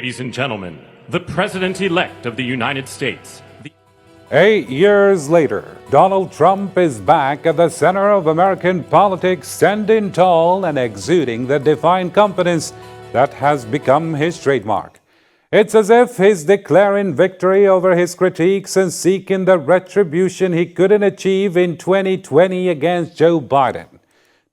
Ladies and gentlemen, the President-elect of the United States. 8 years later, Donald Trump is back at the center of American politics, standing tall and exuding the defiant confidence that has become his trademark. It's as if he's declaring victory over his critiques and seeking the retribution he couldn't achieve in 2020 against Joe Biden.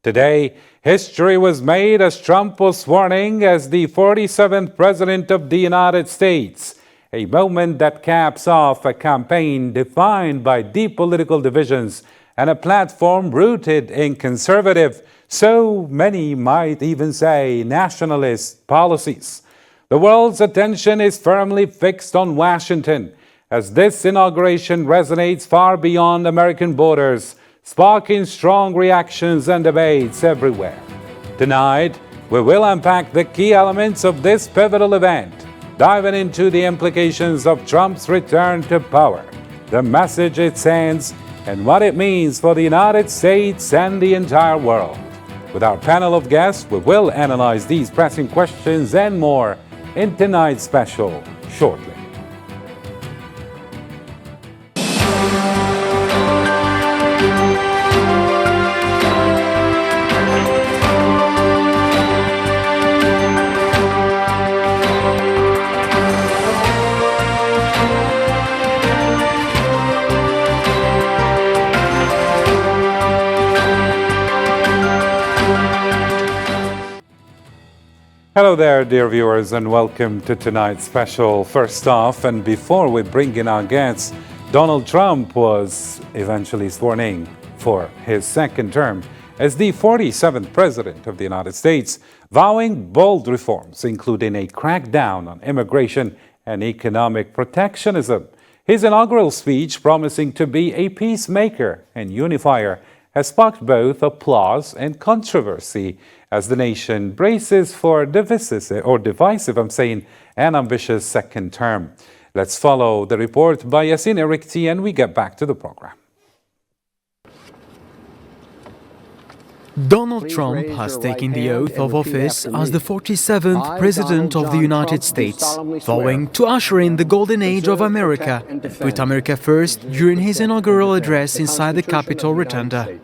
Today, history was made as Trump was sworn in as the 47th President of the United States, a moment that caps off a campaign defined by deep political divisions and a platform rooted in conservative, so many might even say nationalist, policies. The world's attention is firmly fixed on Washington, as this inauguration resonates far beyond American borders, sparking strong reactions and debates everywhere. Tonight, we will unpack the key elements of this pivotal event, diving into the implications of Trump's return to power, the message it sends, and what it means for the United States and the entire world. With our panel of guests, we will analyze these pressing questions and more in tonight's special shortly. Hello there, dear viewers, and welcome to tonight's special. First off, and before we bring in our guests, Donald Trump was eventually sworn in for his second term as the 47th President of the United States, vowing bold reforms, including a crackdown on immigration and economic protectionism. His inaugural speech, promising to be a peacemaker and unifier, has sparked both applause and controversy as the nation braces for divisive, an ambitious second term. Let's follow the report by Yasin Erikti and we get back to the program. Donald Trump has taken the oath of office as the 47th President of the United States, vowing to usher in the golden age of America, put America first during his inaugural address inside the Capitol Rotunda.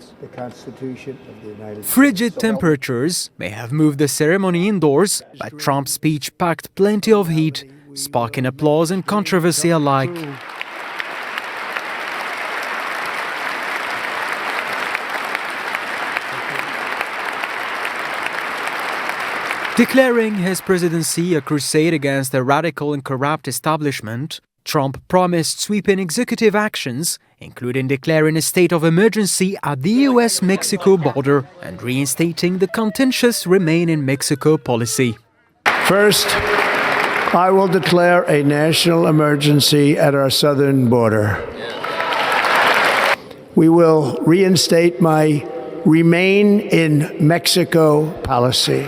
Frigid temperatures may have moved the ceremony indoors, but Trump's speech packed plenty of heat, sparking applause and controversy alike. Declaring his presidency a crusade against the radical and corrupt establishment, Trump promised sweeping executive actions, including declaring a state of emergency at the US-Mexico border and reinstating the contentious Remain in Mexico policy. First, I will declare a national emergency at our southern border. We will reinstate my Remain in Mexico policy.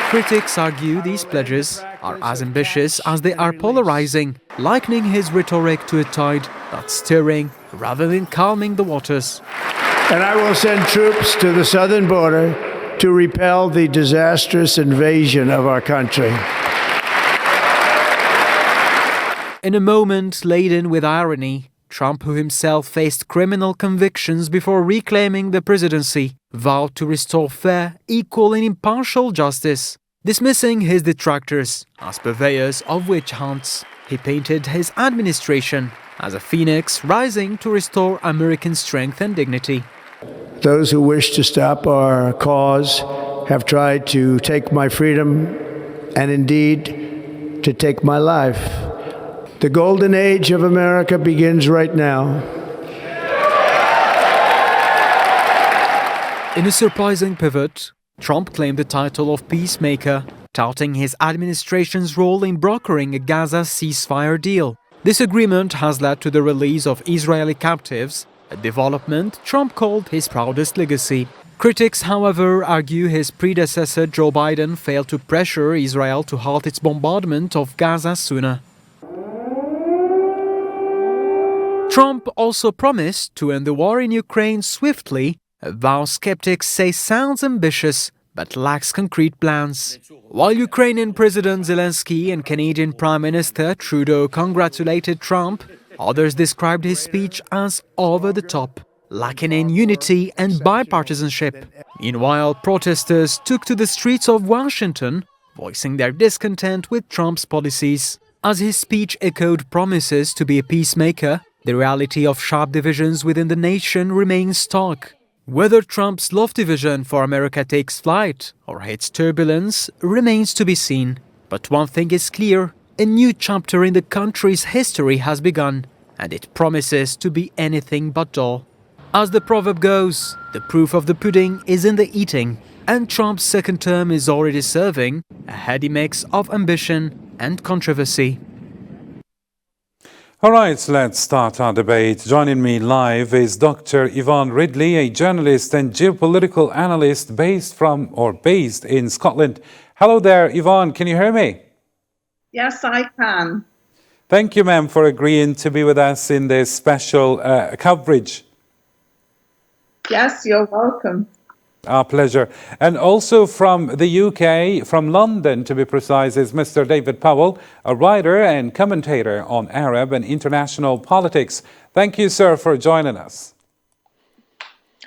Critics argue these pledges are as ambitious as they are polarizing, likening his rhetoric to a tide that's stirring rather than calming the waters. And I will send troops to the southern border to repel the disastrous invasion of our country. In a moment laden with irony, Trump, who himself faced criminal convictions before reclaiming the presidency, vowed to restore fair, equal and impartial justice. Dismissing his detractors as purveyors of witch hunts, he painted his administration as a phoenix rising to restore American strength and dignity. Those who wish to stop our cause have tried to take my freedom and indeed to take my life. The golden age of America begins right now. In a surprising pivot, Trump claimed the title of peacemaker, touting his administration's role in brokering a Gaza ceasefire deal. This agreement has led to the release of Israeli captives, a development Trump called his proudest legacy. Critics, however, argue his predecessor Joe Biden failed to pressure Israel to halt its bombardment of Gaza sooner. Trump also promised to end the war in Ukraine swiftly, a vow skeptics say sounds ambitious, but lacks concrete plans. While Ukrainian President Zelensky and Canadian Prime Minister Trudeau congratulated Trump, others described his speech as over the top, lacking in unity and bipartisanship. Meanwhile, protesters took to the streets of Washington, voicing their discontent with Trump's policies. As his speech echoed promises to be a peacemaker, the reality of sharp divisions within the nation remains stark. Whether Trump's lofty vision for America takes flight or hits turbulence remains to be seen. But one thing is clear, a new chapter in the country's history has begun, and it promises to be anything but dull. As the proverb goes, the proof of the pudding is in the eating, and Trump's second term is already serving a heady mix of ambition and controversy. All right, let's start our debate. Joining me live is Dr. Yvonne Ridley, a journalist and geopolitical analyst based in Scotland. Hello there, Yvonne. Can you hear me? Yes, I can. Thank you, ma'am, for agreeing to be with us in this special coverage. Yes, you're welcome. Our pleasure. And also from the UK, from London to be precise, is Mr. David Powell, a writer and commentator on Arab and international politics. Thank you, sir, for joining us.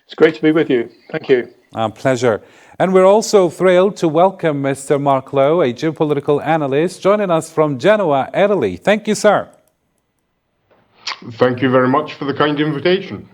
It's great to be with you. Thank you. Our pleasure. And we're also thrilled to welcome Mr. Mark Lowe, a geopolitical analyst, joining us from Genoa, Italy. Thank you, sir. Thank you very much for the kind invitation.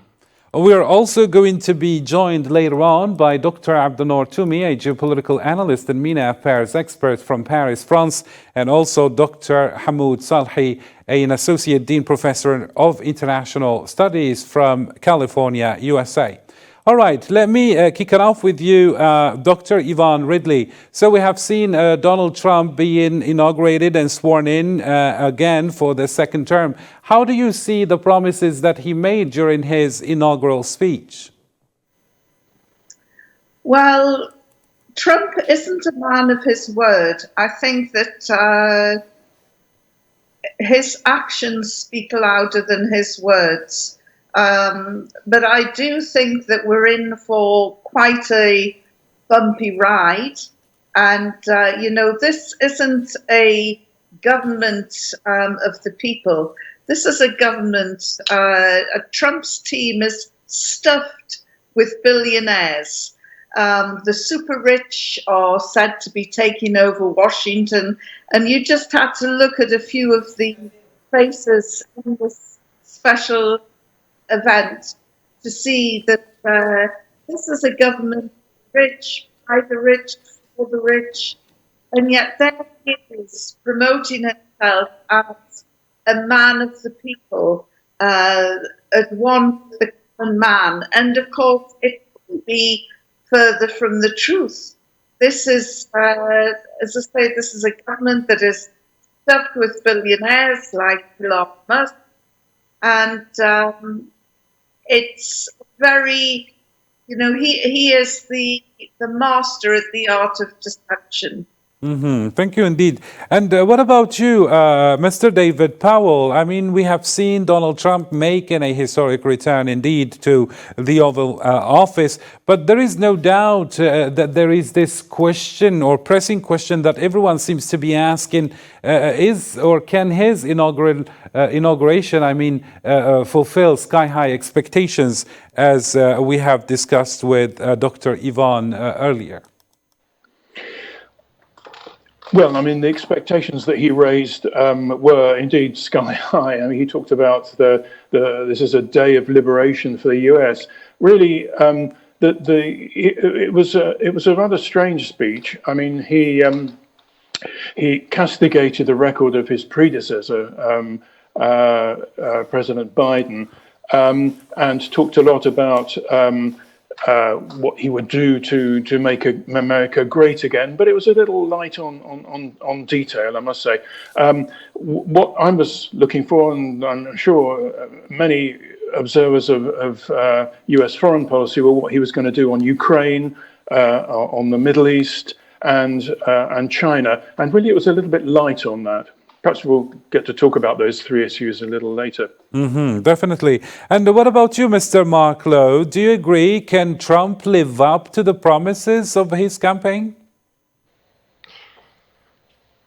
We are also going to be joined later on by Dr. Abdenour Toumi, a geopolitical analyst and MENA affairs expert from Paris, France, and also Dr. Hamoud Salhi, an associate dean professor of international studies from California, USA. All right, let me kick it off with you, Dr. Yvonne Ridley. So we have seen Donald Trump being inaugurated and sworn in again for the second term. How do you see the promises that he made during his inaugural speech? Well, Trump isn't a man of his word. I think that his actions speak louder than his words. But I do think that we're in for quite a bumpy ride. And, this isn't a government of the people. This is a government, Trump's team is stuffed with billionaires. The super rich are said to be taking over Washington. And you just had to look at a few of the faces in this special event to see that this is a government rich, by the rich, for the rich. And yet there he is promoting himself as a man of the people, as one the common man. And of course, it couldn't be further from the truth. This is, as I say, this is a government that is stuffed with billionaires like Elon Musk. And it's very, he is the master at the art of deception. Thank you indeed. And what about you, Mr. David Powell? I mean, we have seen Donald Trump making a historic return indeed to the Oval Office, but there is no doubt that there is this question or pressing question that everyone seems to be asking, can his inauguration, fulfill sky-high expectations, as we have discussed with Dr. Yvonne earlier? Well, the expectations that he raised were indeed sky high. He talked about this is a day of liberation for the US. Really, it was a rather strange speech. He castigated the record of his predecessor, President Biden, and talked a lot about what he would do to make America great again, but it was a little light on detail, I must say. What I was looking for, and I'm sure many observers of US foreign policy, were what he was going to do on Ukraine, on the Middle East, and China, and really it was a little bit light on that. perhaps we'll get to talk about those three issues a little later. Definitely. And what about you, Mr. Mark Lowe? Do you agree? Can Trump live up to the promises of his campaign?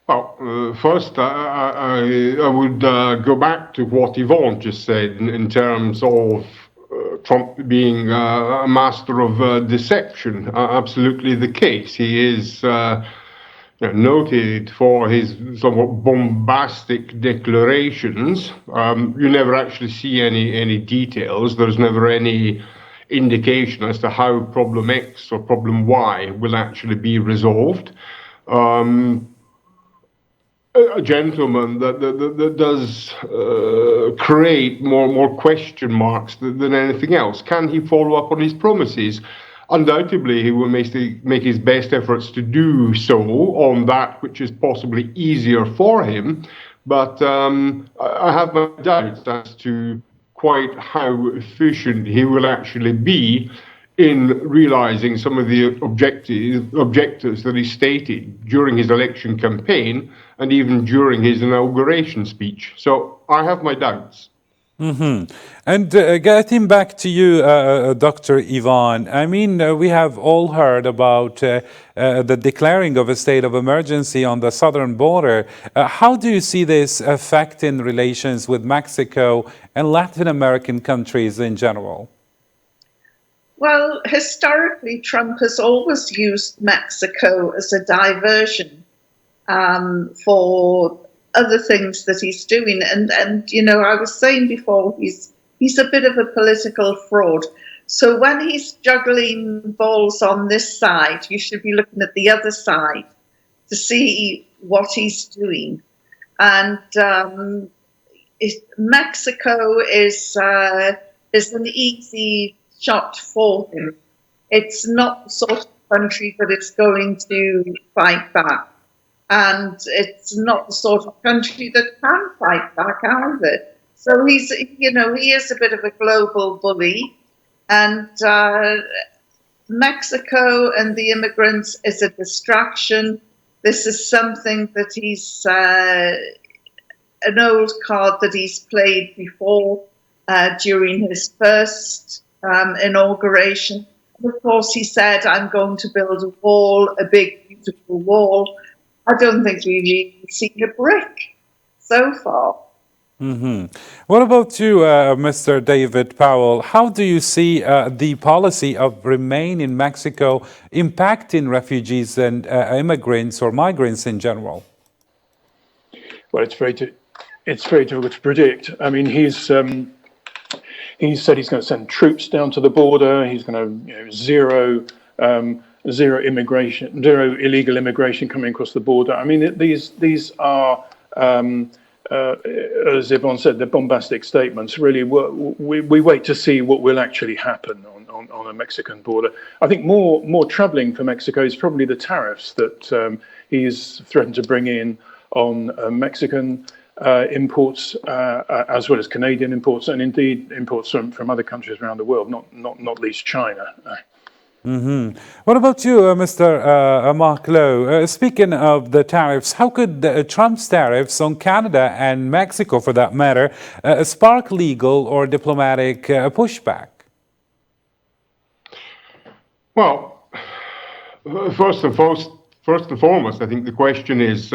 Well, first, I would go back to what Yvonne just said in terms of Trump being a master of deception. Absolutely the case. He is noted for his somewhat bombastic declarations. You never actually see any details. There's never any indication as to how problem X or problem Y will actually be resolved. A gentleman that does create more question marks than anything else. Can he follow up on his promises? Undoubtedly, he will make his best efforts to do so on that which is possibly easier for him. But I have my doubts as to quite how efficient he will actually be in realizing some of the objectives that he stated during his election campaign and even during his inauguration speech. So I have my doubts. And getting back to you, Dr. Yvonne, I mean, we have all heard about the declaring of a state of emergency on the southern border. How do you see this affecting relations with Mexico and Latin American countries in general? Well, historically, Trump has always used Mexico as a diversion for other things that he's doing. And you know, I was saying before, he's a bit of a political fraud. So when he's juggling balls on this side, you should be looking at the other side to see what he's doing. And Mexico is an easy shot for him. It's not the sort of country that is going to fight back. And it's not the sort of country that can fight back either. So he's, you know, he is a bit of a global bully. And Mexico and the immigrants is a distraction. This is something that he's an old card that he's played before during his first inauguration. And of course, he said, I'm going to build a wall, a big, beautiful wall. I don't think we've even seen a brick so far. What about you, Mr. David Powell? How do you see the policy of Remain in Mexico impacting refugees and immigrants or migrants in general? Well, it's very difficult to predict. I mean, he said he's going to send troops down to the border. He's going to zero immigration, zero illegal immigration coming across the border. I mean, these are, as Yvonne said, they're bombastic statements. Really, we wait to see what will actually happen on a Mexican border. I think more troubling for Mexico is probably the tariffs that he's threatened to bring in on Mexican imports, as well as Canadian imports, and indeed imports from other countries around the world, not least China. What about you, Mr. Mark Lowe? Speaking of the tariffs, how could Trump's tariffs on Canada and Mexico, for that matter, spark legal or diplomatic pushback? Well, first and foremost, I think the question is,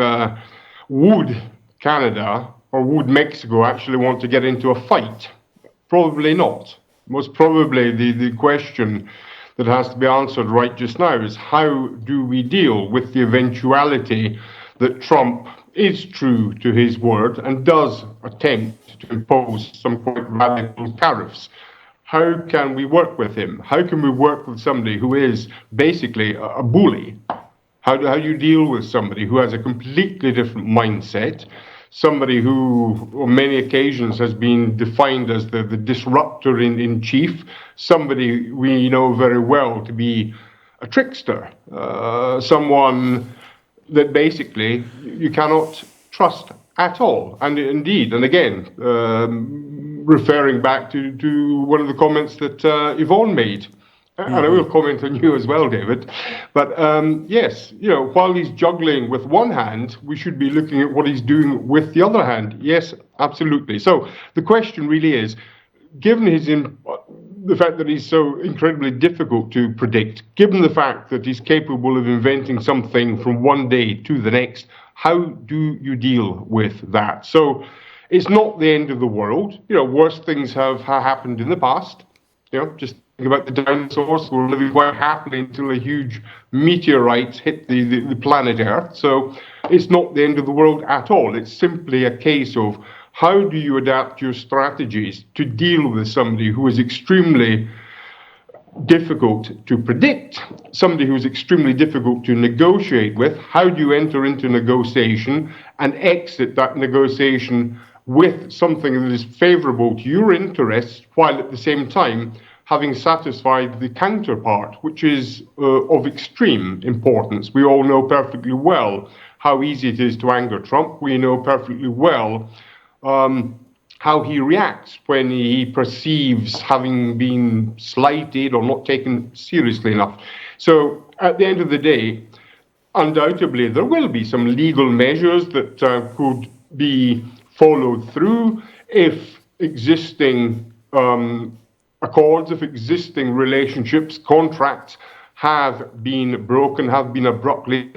would Canada or would Mexico actually want to get into a fight? Probably not. Most probably the question that has to be answered right just now is, how do we deal with the eventuality that Trump is true to his word and does attempt to impose some quite radical tariffs? How can we work with him? How can we work with somebody who is basically a bully? How do you deal with somebody who has a completely different mindset? Somebody who on many occasions has been defined as the disruptor in chief, somebody we know very well to be a trickster, someone that basically you cannot trust at all. And indeed, and again, referring back to one of the comments that Yvonne made, And I will comment on you as well, David. But yes, while he's juggling with one hand, we should be looking at what he's doing with the other hand. Yes, absolutely. So the question really is, given the fact that he's so incredibly difficult to predict, given the fact that he's capable of inventing something from one day to the next, how do you deal with that? So it's not the end of the world. Worse things have happened in the past. Just think about the dinosaurs who were living quite happily until a huge meteorite hit the planet Earth. So it's not the end of the world at all. It's simply a case of how do you adapt your strategies to deal with somebody who is extremely difficult to predict, somebody who is extremely difficult to negotiate with. How do you enter into negotiation and exit that negotiation with something that is favorable to your interests, while at the same time having satisfied the counterpart, which is of extreme importance. We all know perfectly well how easy it is to anger Trump. We know perfectly well how he reacts when he perceives having been slighted or not taken seriously enough. So at the end of the day, undoubtedly there will be some legal measures that could be followed through if existing accords, if existing relationships, contracts have been broken, have been abruptly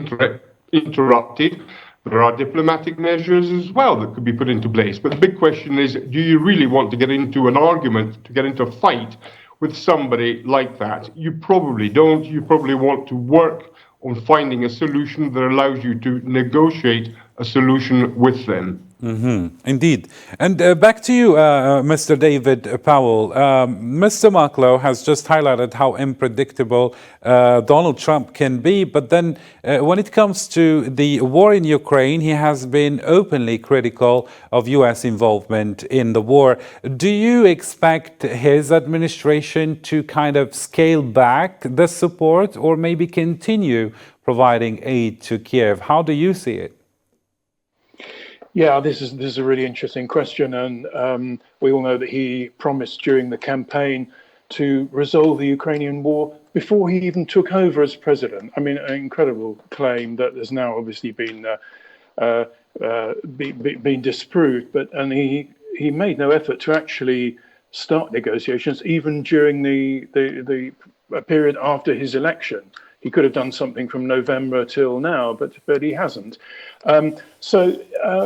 interrupted. There are diplomatic measures as well that could be put into place. But the big question is, do you really want to get into an argument, to get into a fight with somebody like that? You probably don't. You probably want to work on finding a solution that allows you to negotiate a solution with them. Indeed. And back to you, Mr. David Powell. Mr. Marklow has just highlighted how unpredictable Donald Trump can be. But then when it comes to the war in Ukraine, he has been openly critical of U.S. involvement in the war. Do you expect his administration to kind of scale back the support or maybe continue providing aid to Kiev? How do you see it? Yeah, this is a really interesting question, and we all know that he promised during the campaign to resolve the Ukrainian war before he even took over as president. I mean, an incredible claim that has now obviously been disproved. And he made no effort to actually start negotiations, even during the period after his election. He could have done something from November till now, but he hasn't. So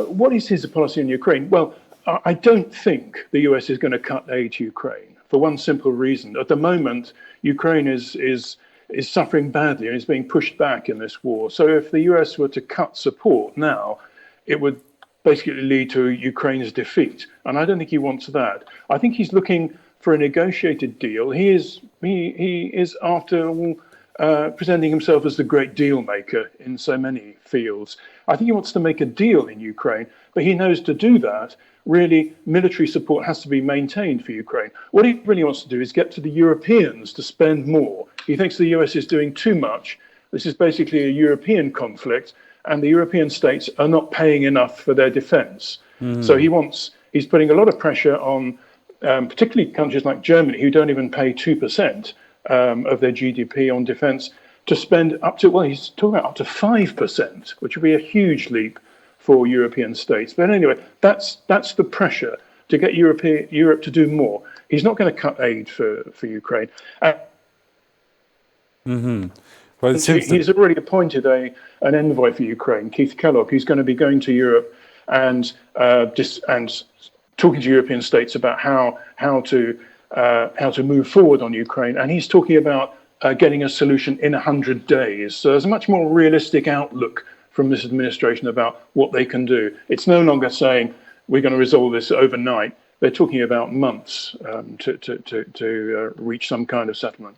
what is his policy in Ukraine? Well, I don't think the US is going to cut aid to Ukraine for one simple reason. At the moment, Ukraine is suffering badly and is being pushed back in this war. So if the US were to cut support now, it would basically lead to Ukraine's defeat. And I don't think he wants that. I think he's looking for a negotiated deal. He is after all, presenting himself as the great deal maker in so many fields. I think he wants to make a deal in Ukraine, but he knows to do that, really, military support has to be maintained for Ukraine. What he really wants to do is get to the Europeans to spend more. He thinks the US is doing too much. This is basically a European conflict, and the European states are not paying enough for their defense. So he's putting a lot of pressure on particularly countries like Germany, who don't even pay 2%. Of their GDP on defence, to spend up to, well, he's talking about up to 5%, which would be a huge leap for European states. But anyway, that's the pressure to get Europe to do more. He's not going to cut aid for Ukraine. Well, he's already appointed an envoy for Ukraine, Keith Kellogg, who's going to be going to Europe and talking to European states about how to move forward on Ukraine, and he's talking about getting a solution in 100 days. So there's a much more realistic outlook from this administration about what they can do. It's no longer saying we're going to resolve this overnight. They're talking about months to reach some kind of settlement.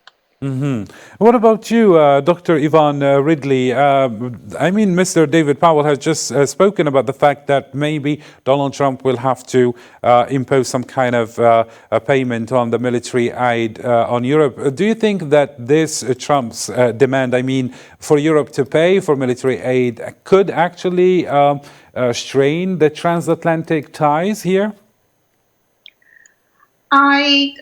What about you, Dr. Yvonne Ridley? I mean, Mr. David Powell has just spoken about the fact that maybe Donald Trump will have to impose some kind of a payment on the military aid on Europe. Do you think that this Trump's demand, I mean, for Europe to pay for military aid, could actually strain the transatlantic ties here? I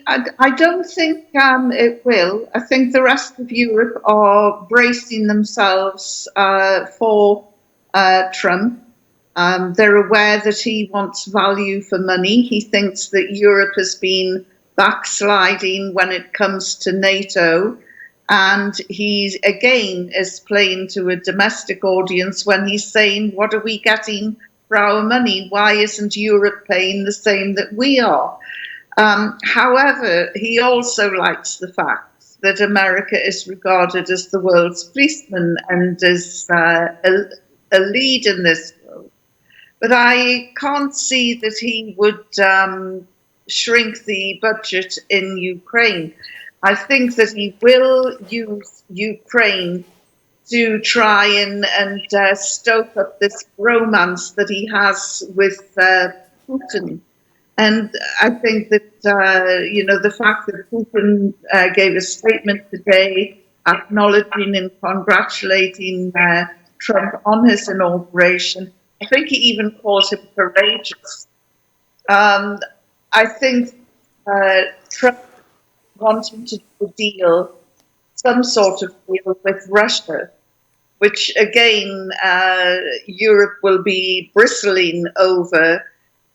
don't think it will. I think the rest of Europe are bracing themselves for Trump. They're aware that he wants value for money. He thinks that Europe has been backsliding when it comes to NATO. And he, again, is playing to a domestic audience when he's saying, what are we getting for our money? Why isn't Europe paying the same that we are? However, he also likes the fact that America is regarded as the world's policeman and is a lead in this world. But I can't see that he would shrink the budget in Ukraine. I think that he will use Ukraine to try and stoke up this romance that he has with Putin. And I think that, the fact that Putin gave a statement today acknowledging and congratulating Trump on his inauguration, I think he even called him courageous. I think Trump wanting to do a deal, some sort of deal with Russia, which again, Europe will be bristling over.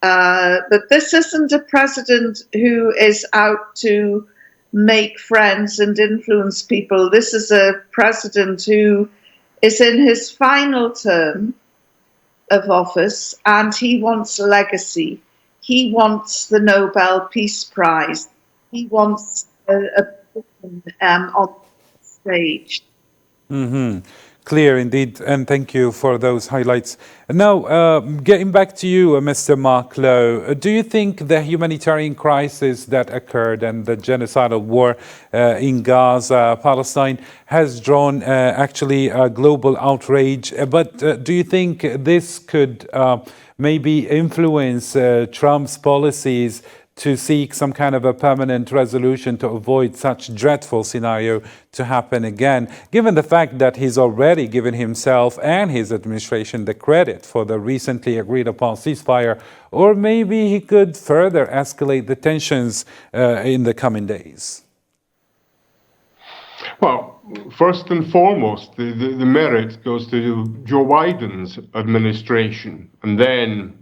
But this isn't a president who is out to make friends and influence people. This is a president who is in his final term of office, and he wants a legacy. He wants the Nobel Peace Prize. He wants a position on the stage. Clear indeed, and thank you for those highlights. Now, getting back to you, Mr. Mark Lowe, do you think the humanitarian crisis that occurred and the genocidal war in Gaza, Palestine, has drawn actually a global outrage? But do you think this could maybe influence Trump's policies to seek some kind of a permanent resolution to avoid such dreadful scenario to happen again, given the fact that he's already given himself and his administration the credit for the recently agreed upon ceasefire, or maybe he could further escalate the tensions in the coming days? Well, first and foremost, the merit goes to Joe Biden's administration, and then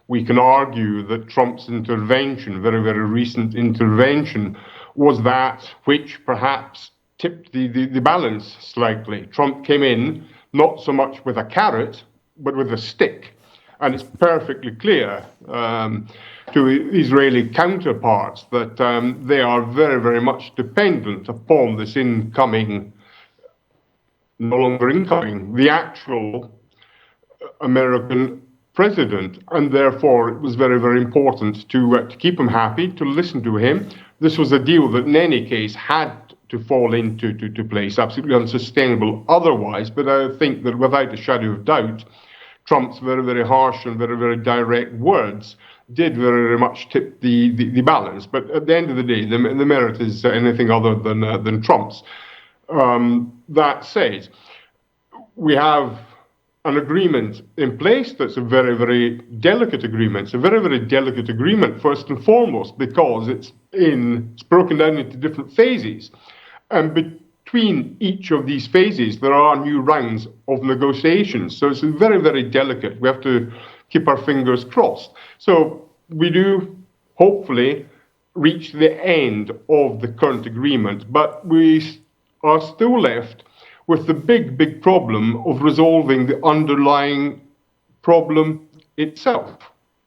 we can argue that Trump's intervention, very, very recent intervention, was that which perhaps tipped the balance slightly. Trump came in not so much with a carrot, but with a stick. And it's perfectly clear to Israeli counterparts that they are very, very much dependent upon this incoming, no longer incoming, the actual American president, and therefore it was very, very important to keep him happy, to listen to him. This was a deal that in any case had to fall into place, absolutely unsustainable otherwise, but I think that without a shadow of doubt, Trump's very, very harsh and very, very direct words did very, very much tip the balance. But at the end of the day, the merit is anything other than Trump's. That said, we have an agreement in place that's a very, very delicate agreement. It's a very, very delicate agreement, first and foremost, because it's broken down into different phases. And between each of these phases, there are new rounds of negotiations. So it's very, very delicate. We have to keep our fingers crossed. So we do hopefully reach the end of the current agreement, but we are still left with the big, big problem of resolving the underlying problem itself.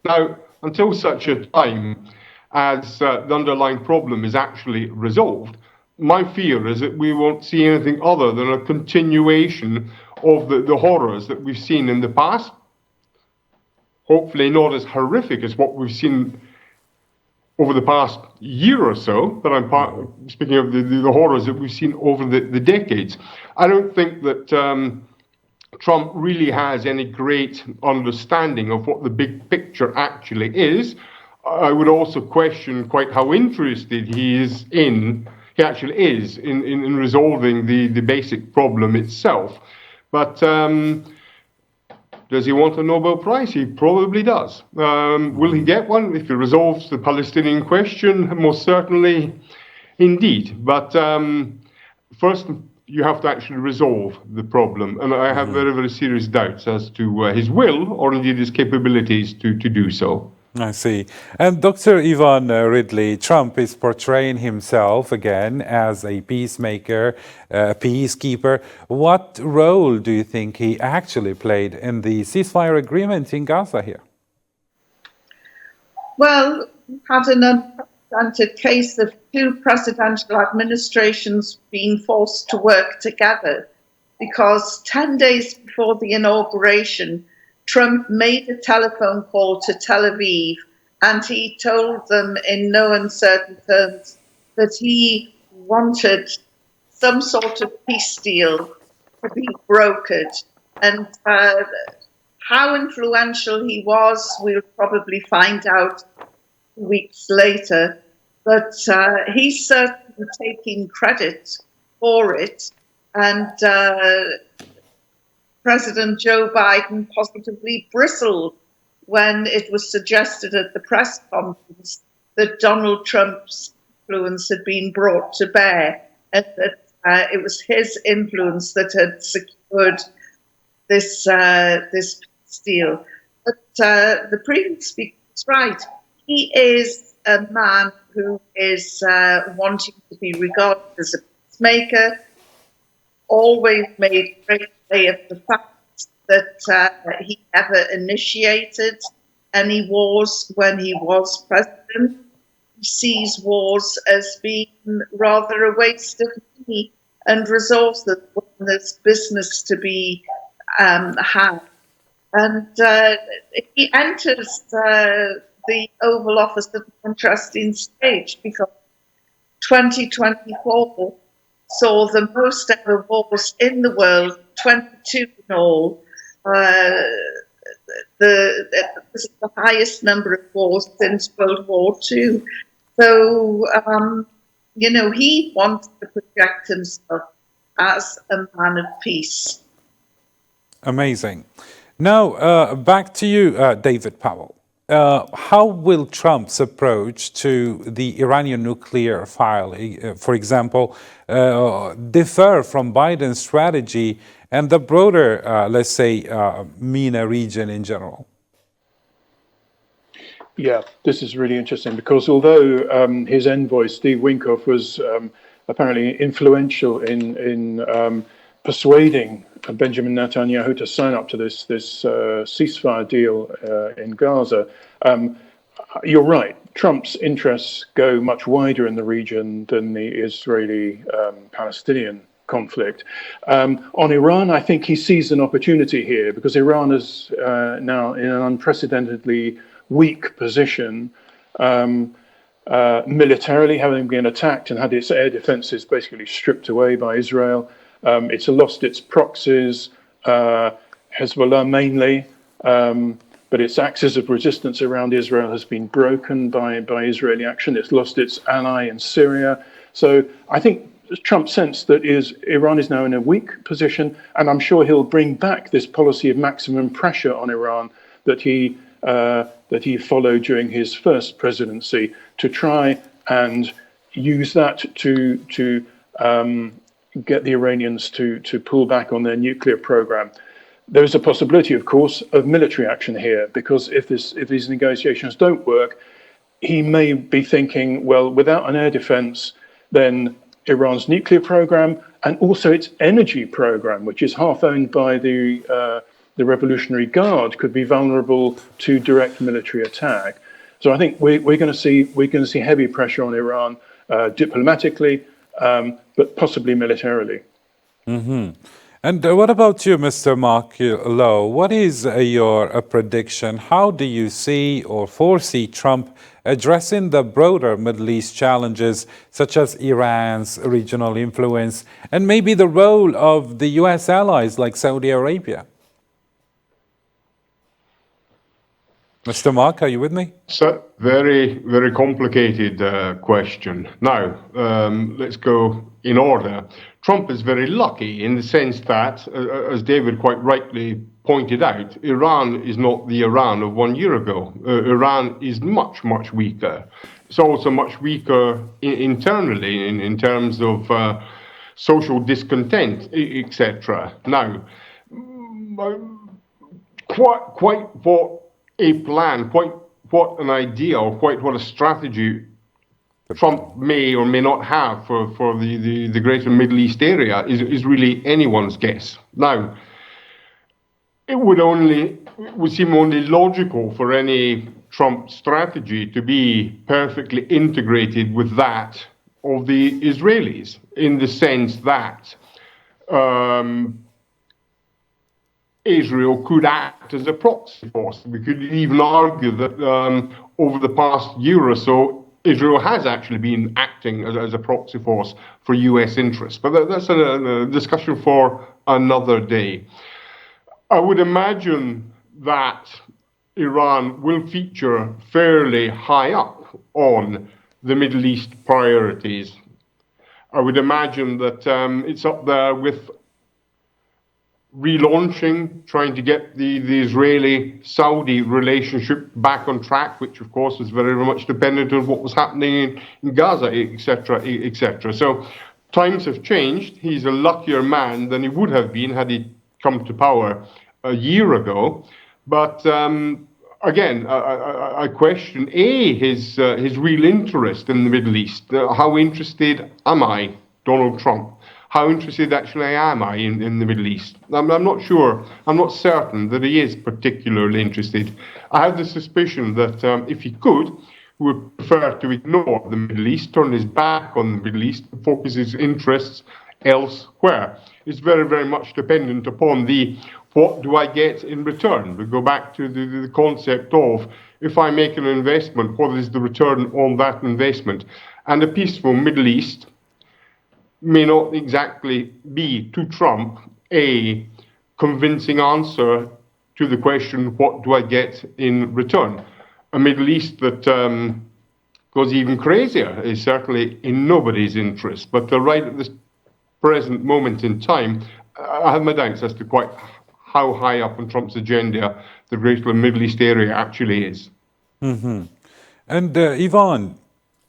Now, until such a time as the underlying problem is actually resolved, my fear is that we won't see anything other than a continuation of the horrors that we've seen in the past. Hopefully not as horrific as what we've seen over the past year or so, but I'm speaking of the horrors that we've seen over the decades. I don't think that Trump really has any great understanding of what the big picture actually is. I would also question quite how interested he actually is in resolving the basic problem itself. But Does he want a Nobel Prize? He probably does. Will he get one if he resolves the Palestinian question? Most certainly, indeed. But first, you have to actually resolve the problem. And I have very, very serious doubts as to his will or indeed his capabilities to do so. I see. And Dr. Yvonne Ridley, Trump is portraying himself again as a peacemaker, a peacekeeper. What role do you think he actually played in the ceasefire agreement in Gaza here? Well, we had an unprecedented case of two presidential administrations being forced to work together, because 10 days before the inauguration, Trump made a telephone call to Tel Aviv, and he told them in no uncertain terms that he wanted some sort of peace deal to be brokered. And how influential he was, we'll probably find out weeks later. But he's certainly taking credit for it. And President Joe Biden positively bristled when it was suggested at the press conference that Donald Trump's influence had been brought to bear, and that it was his influence that had secured this peace deal. But the previous speaker is right. He is a man who is wanting to be regarded as a peacemaker, always made great play of the fact that he never initiated any wars when he was president. He sees wars as being rather a waste of money and resources when there's business to be had. And he enters the Oval Office at an interesting stage, because 2024 saw the most ever wars in the world, 22 in all. This is the highest number of wars since World War II. So, he wants to project himself as a man of peace. Amazing. Now, back to you, David Powell. How will Trump's approach to the Iranian nuclear file, for example, differ from Biden's strategy and the broader, let's say, MENA region in general? Yeah, this is really interesting, because although his envoy, Steve Wynkoff, was apparently influential in persuading Benjamin Netanyahu to sign up to this ceasefire deal in Gaza, you're right. Trump's interests go much wider in the region than the Israeli-Palestinian conflict. On Iran, I think he sees an opportunity here, because Iran is now in an unprecedentedly weak position militarily, having been attacked and had its air defenses basically stripped away by Israel. It's lost its proxies, Hezbollah mainly, but its axis of resistance around Israel has been broken by Israeli action. It's lost its ally in Syria. So I think Trump sensed that Iran is now in a weak position, and I'm sure he'll bring back this policy of maximum pressure on Iran that he followed during his first presidency, to try and use that to get the Iranians to pull back on their nuclear program. There is a possibility, of course, of military action here, because if these negotiations don't work, he may be thinking, well, without an air defense, then Iran's nuclear program and also its energy program, which is half owned by the Revolutionary Guard, could be vulnerable to direct military attack. So I think we're going to see heavy pressure on Iran diplomatically, but possibly militarily. Mm-hmm. And what about you, Mr. Mark Lowe? What is your prediction? How do you see or foresee Trump addressing the broader Middle East challenges, such as Iran's regional influence and maybe the role of the U.S. allies like Saudi Arabia? Mr. Mark, are you with me? So, very, very complicated question. Now, let's go in order. Trump is very lucky in the sense that, as David quite rightly pointed out, Iran is not the Iran of 1 year ago. Iran is much, much weaker. It's also much weaker internally in terms of social discontent, etc. Now, quite what a plan, quite what an idea, or quite what a strategy Trump may or may not have for the greater Middle East area is really anyone's guess. Now, it would seem only logical for any Trump strategy to be perfectly integrated with that of the Israelis, in the sense that Israel could act as a proxy force. We could even argue that over the past year or so, Israel has actually been acting as a proxy force for US interests. But that's a discussion for another day. I would imagine that Iran will feature fairly high up on the Middle East priorities. I would imagine that it's up there with relaunching, trying to get the Israeli-Saudi relationship back on track, which of course was very, very much dependent on what was happening in Gaza, etc., etc. So times have changed. He's a luckier man than he would have been had he come to power a year ago. But again, I question his real interest in the Middle East. How interested am I, Donald Trump? How interested actually am I in the Middle East? I'm not sure. I'm not certain that he is particularly interested. I have the suspicion that if he could, he would prefer to ignore the Middle East, turn his back on the Middle East, and focus his interests elsewhere. It's very, very much dependent upon the what do I get in return? We go back to the concept of, if I make an investment, what is the return on that investment? And a peaceful Middle East may not exactly be, to Trump, a convincing answer to the question, what do I get in return? A Middle East that goes even crazier is certainly in nobody's interest. But right at this present moment in time, I have my doubts as to quite how high up on Trump's agenda the greater Middle East area actually is. Mm-hmm. And Yvonne,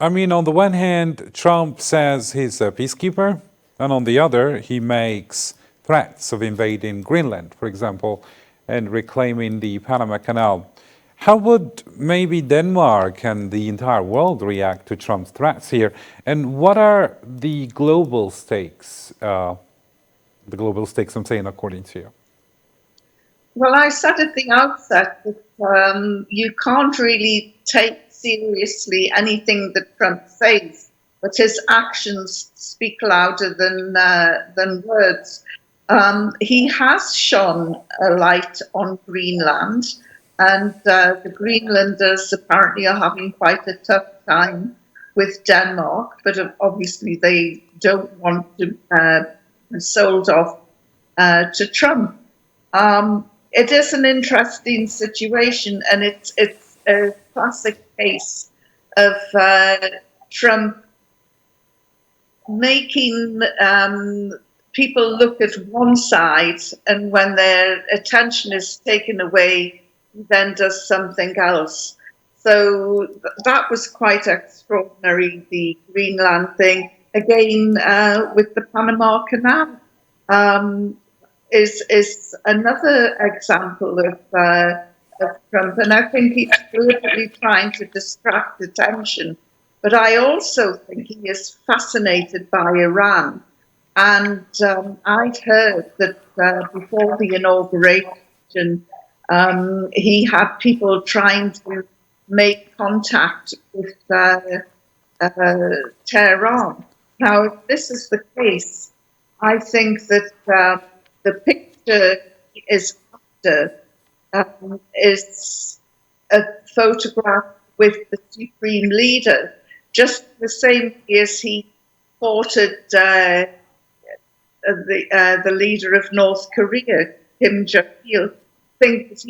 I mean, on the one hand, Trump says he's a peacekeeper, and on the other, he makes threats of invading Greenland, for example, and reclaiming the Panama Canal. How would maybe Denmark and the entire world react to Trump's threats here? And what are the global stakes? I'm saying, according to you. Well, I said at the outset that you can't really take seriously anything that Trump says, but his actions speak louder than words. He has shone a light on Greenland, and the Greenlanders apparently are having quite a tough time with Denmark, but obviously they don't want to be sold off to Trump. It is an interesting situation, and it's a classic case of Trump making people look at one side, and when their attention is taken away, he then does something else. So that was quite extraordinary, the Greenland thing. Again, with the Panama Canal. Is another example of Trump, and I think he's deliberately trying to distract attention. But I also think he is fascinated by Iran, and I'd heard that before the inauguration, he had people trying to make contact with Tehran. Now, if this is the case, I think that the picture is after is a photograph with the supreme leader, just the same as he courted the leader of North Korea, Kim Jong-il. I think that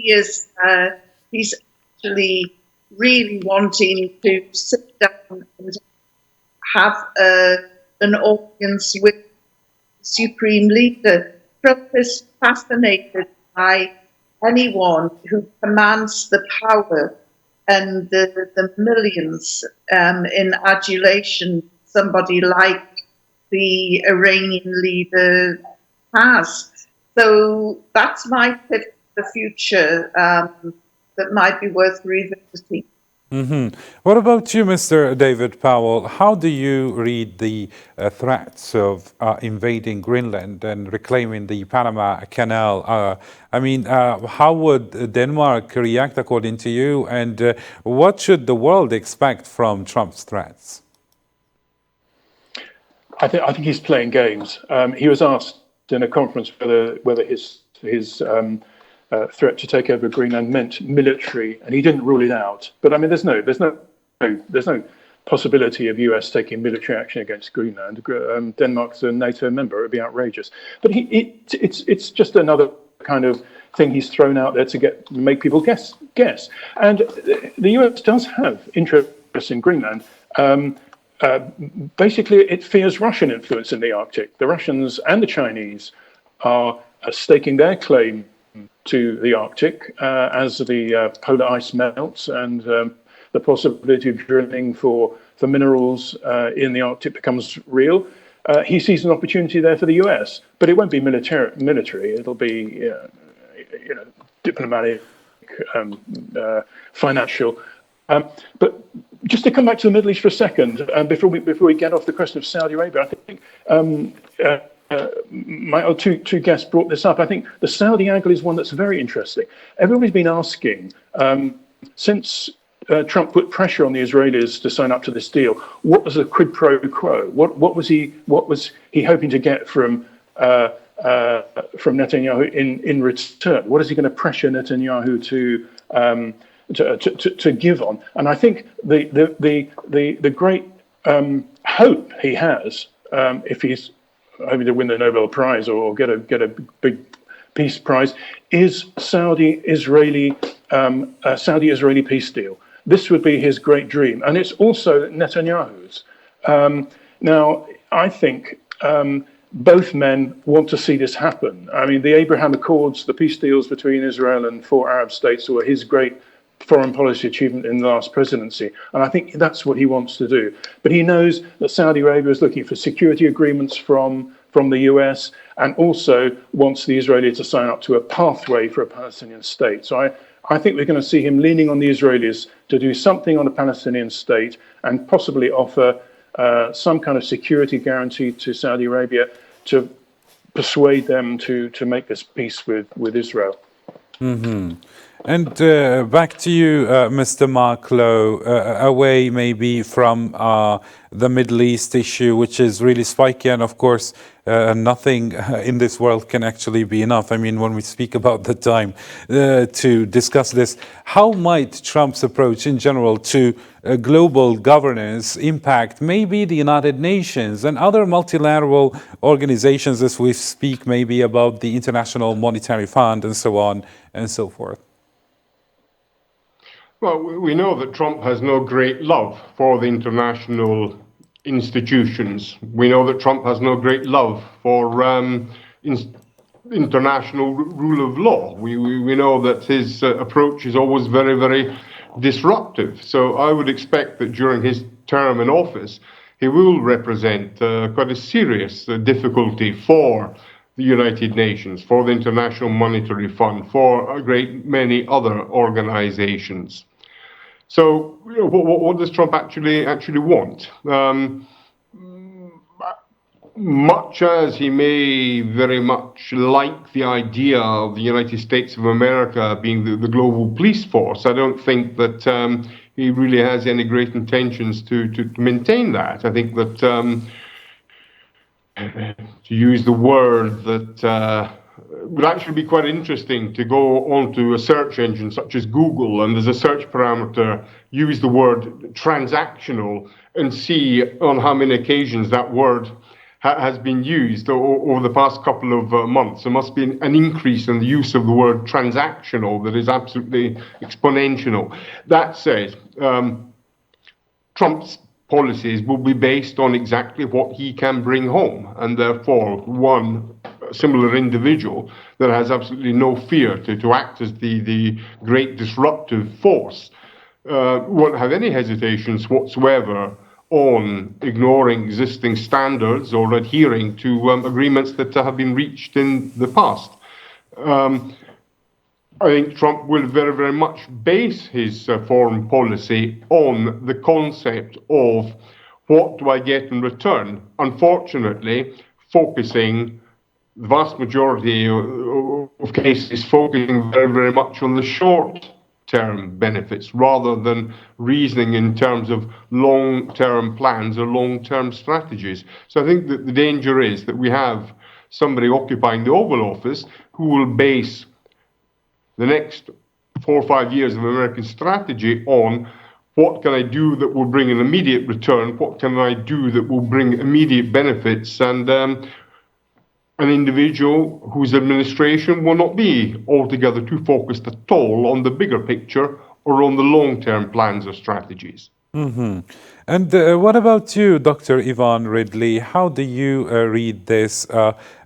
he's actually really wanting to sit down and have an audience with the supreme leader. Trump is fascinated by anyone who commands the power and the millions in adulation somebody like the Iranian leader has. So that's my tip for the future that might be worth revisiting. What about you, Mr. David Powell? How do you read the threats of invading Greenland and reclaiming the Panama Canal? How would Denmark react according to you? And what should the world expect from Trump's threats? I think he's playing games. He was asked in a conference whether his threat to take over Greenland meant military, and he didn't rule it out. But I mean, there's no possibility of US taking military action against Greenland. Denmark's a NATO member; it would be outrageous. But it's just another kind of thing he's thrown out there to make people guess. And the US does have interest in Greenland. Basically, it fears Russian influence in the Arctic. The Russians and the Chinese are staking their claim to the Arctic as the polar ice melts and the possibility of drilling for minerals in the Arctic becomes real. He sees an opportunity there for the US, but it won't be military. It'll be diplomatic, financial. But just to come back to the Middle East for a second, before we get off the question of Saudi Arabia, I think my two guests brought this up. I think the Saudi angle is one that's very interesting. Everybody's been asking, since Trump put pressure on the Israelis to sign up to this deal, what was the quid pro quo? What was he hoping to get from Netanyahu in return? What is he going to pressure Netanyahu to give on? And I think the great hope he has, if he's hoping to win the Nobel Prize or get a big peace prize, is Saudi-Israeli peace deal. This would be his great dream, and it's also Netanyahu's. Now, I think both men want to see this happen. I mean, the Abraham Accords, the peace deals between Israel and 4 Arab states, were his great foreign policy achievement in the last presidency, and I think that's what he wants to do. But he knows that Saudi Arabia is looking for security agreements from the US, and also wants the Israelis to sign up to a pathway for a Palestinian state. So I think we're going to see him leaning on the Israelis to do something on a Palestinian state and possibly offer some kind of security guarantee to Saudi Arabia to persuade them to make this peace with Israel. And back to you, Mr. Mark Lowe, away maybe from the Middle East issue, which is really spiky, and of course, nothing in this world can actually be enough. I mean, when we speak about the time to discuss this, how might Trump's approach in general to global governance impact maybe the United Nations and other multilateral organizations, as we speak maybe about the International Monetary Fund and so on and so forth? Well, we know that Trump has no great love for the international institutions. We know that Trump has no great love for international rule of law. We know that his approach is always very, very disruptive. So I would expect that during his term in office, he will represent quite a serious difficulty for the United Nations, for the International Monetary Fund, for a great many other organizations. So, what does Trump actually want? Much as he may very much like the idea of the United States of America being the global police force, I don't think that he really has any great intentions to maintain that. I think that, to use the word that would actually be quite interesting to go onto a search engine such as Google, and there's a search parameter, use the word transactional, and see on how many occasions that word has been used over the past couple of months. There must be an increase in the use of the word transactional that is absolutely exponential. That said, Trump's policies will be based on exactly what he can bring home, and therefore one similar individual that has absolutely no fear to act as the great disruptive force won't have any hesitations whatsoever on ignoring existing standards or adhering to agreements that have been reached in the past. I think Trump will very, very much base his foreign policy on the concept of what do I get in return, unfortunately focusing the vast majority of cases focusing very, very much on the short-term benefits rather than reasoning in terms of long-term plans or long-term strategies. So I think that the danger is that we have somebody occupying the Oval Office who will base the next 4 or 5 years of American strategy on what can I do that will bring an immediate return, what can I do that will bring immediate benefits, and an individual whose administration will not be altogether too focused at all on the bigger picture or on the long-term plans or strategies. Mm-hmm. And what about you, Dr. Yvonne Ridley? How do you read this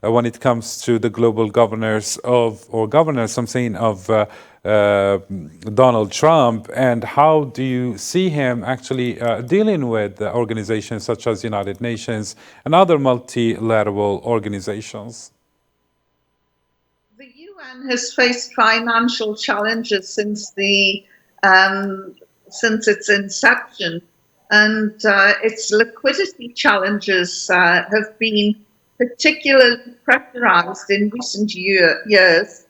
when it comes to the global governors of Donald Trump, and how do you see him actually dealing with organizations such as United Nations and other multilateral organizations? The UN has faced financial challenges since its inception, and its liquidity challenges have been particularly pressurized in recent years,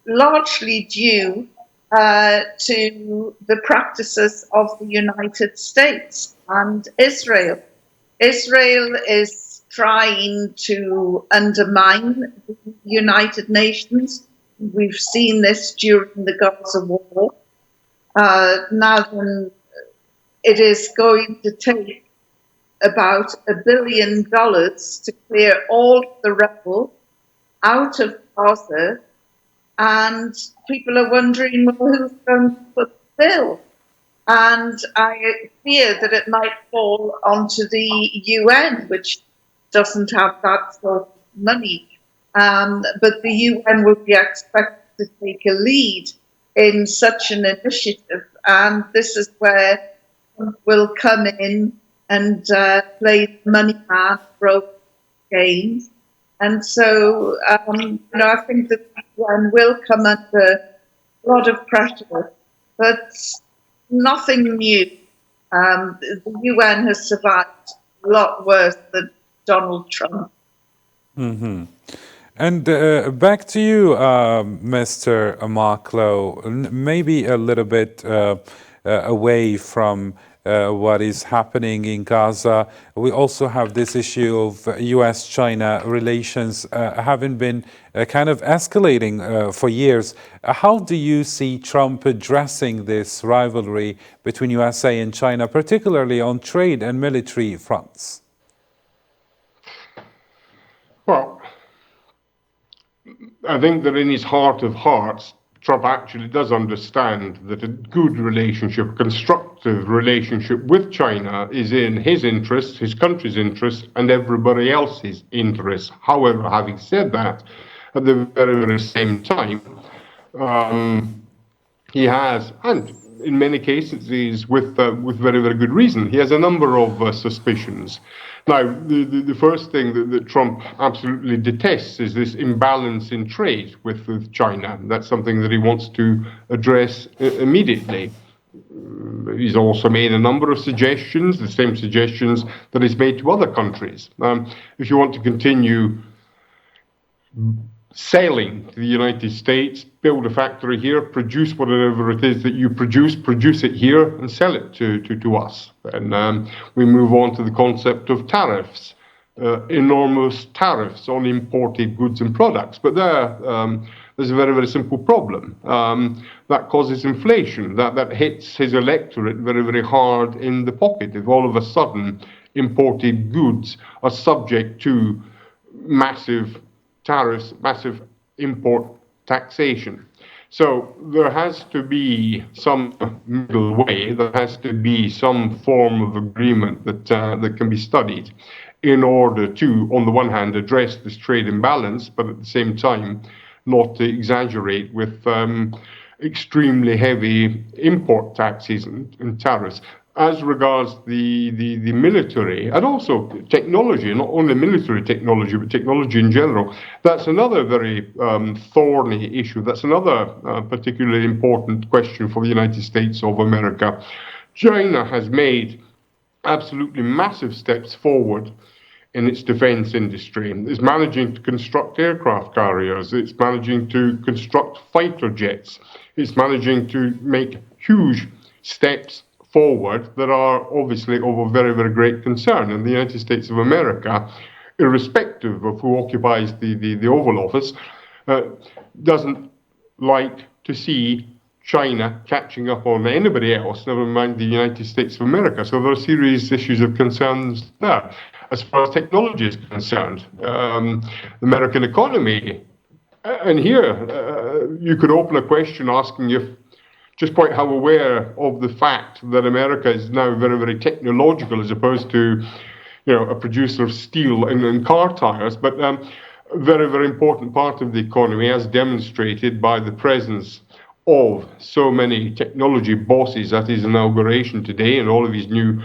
largely due to the practices of the United States and Israel. Israel is trying to undermine the United Nations. We've seen this during the Gaza war. Now then, it is going to take about $1 billion to clear all the rubble out of Gaza, and people are wondering, well, who's going to foot the bill? And I fear that it might fall onto the UN, which doesn't have that sort of money. But the UN would be expected to take a lead in such an initiative, and this is where will come in and play the money man broke games. And so, I think that the UN will come under a lot of pressure, but nothing new. The UN has survived a lot worse than Donald Trump. Mm-hmm. And back to you, Mr. Marklow, maybe a little bit away from what is happening in Gaza. We also have this issue of US-China relations having been kind of escalating for years. How do you see Trump addressing this rivalry between USA and China, particularly on trade and military fronts? Well, I think that in his heart of hearts, Trump actually does understand that a good relationship, a constructive relationship with China is in his interest, his country's interest, and everybody else's interest. However, having said that, at the very, very same time, he has, and in many cases is with very, very good reason, he has a number of suspicions. Now, the first thing that Trump absolutely detests is this imbalance in trade with China. That's something that he wants to address immediately. He's also made a number of suggestions, the same suggestions that he's made to other countries. If you want to continue selling to the United States, build a factory here, produce whatever it is that you produce it here and sell it to us. And we move on to the concept of tariffs, enormous tariffs on imported goods and products. But there's a very, very simple problem. That causes inflation. That hits his electorate very, very hard in the pocket. If all of a sudden imported goods are subject to massive tariffs, massive import taxation. So there has to be some middle way. There has to be some form of agreement that can be studied in order to, on the one hand, address this trade imbalance, but at the same time, not to exaggerate with extremely heavy import taxes and tariffs. As regards the military and also technology, not only military technology, but technology in general, that's another very thorny issue. That's another particularly important question for the United States of America. China has made absolutely massive steps forward in its defense industry. It's managing to construct aircraft carriers. It's managing to construct fighter jets. It's managing to make huge steps forward that are obviously of a very, very great concern. And the United States of America, irrespective of who occupies the Oval Office, doesn't like to see China catching up on anybody else, never mind the United States of America. So there are serious issues of concerns there. As far as technology is concerned, the American economy, and here you could open a question asking if just quite how aware of the fact that America is now very, very technological as opposed to, a producer of steel and car tires, but a very, very important part of the economy as demonstrated by the presence of so many technology bosses at his inauguration today and all of his new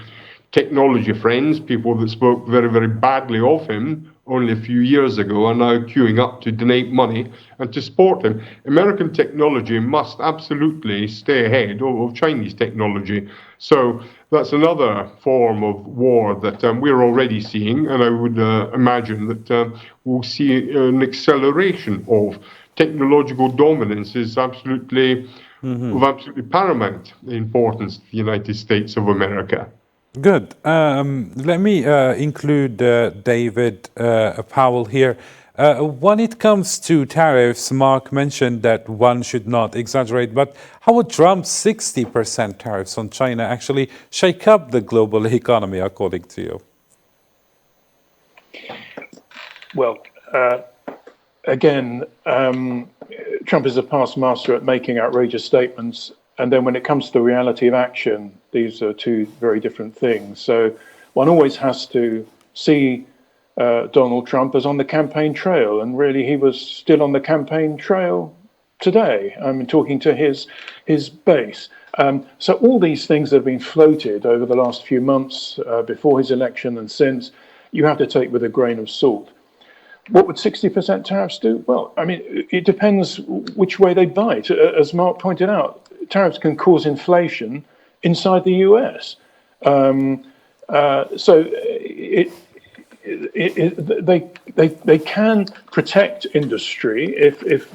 technology friends, people that spoke very, very badly of him only a few years ago are now queuing up to donate money and to support him. American technology must absolutely stay ahead of Chinese technology. So that's another form of war that we're already seeing, and I would imagine that we'll see an acceleration of technological dominance is absolutely of absolutely paramount importance to the United States of America. Good. Let me include David Powell here. When it comes to tariffs, Mark mentioned that one should not exaggerate, but how would Trump's 60% tariffs on China actually shake up the global economy, according to you? Well, again, Trump is a past master at making outrageous statements. And then when it comes to the reality of action, these are two very different things. So one always has to see Donald Trump as on the campaign trail. And really, he was still on the campaign trail today. I mean, talking to his base. So all these things that have been floated over the last few months before his election and since, you have to take with a grain of salt. What would 60% tariffs do? Well, I mean, it depends which way they bite. As Mark pointed out, tariffs can cause inflation inside the US. So they can protect industry if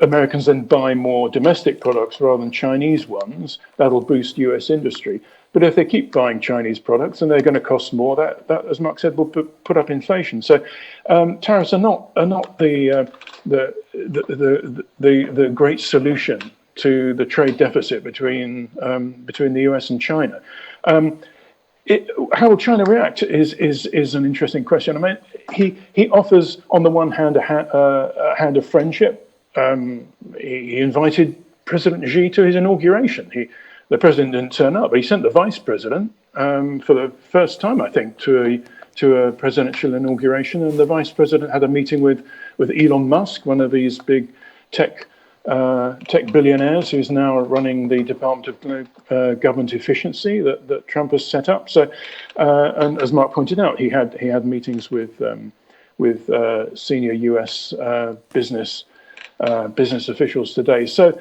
Americans then buy more domestic products rather than Chinese ones. That'll boost US industry. But if they keep buying Chinese products and they're going to cost more, that as Mark said, will put up inflation. So tariffs are not the great solution to the trade deficit between the US and China. How will China react is an interesting question. I mean, he offers on the one hand a hand of friendship. He invited President Xi to his inauguration. The president didn't turn up, but he sent the vice president for the first time, I think, to a presidential inauguration. And the vice president had a meeting with Elon Musk, one of these big tech billionaires who's now running the Department of Government Efficiency that Trump has set up. So, and as Mark pointed out, he had meetings with senior U.S. business officials today. So.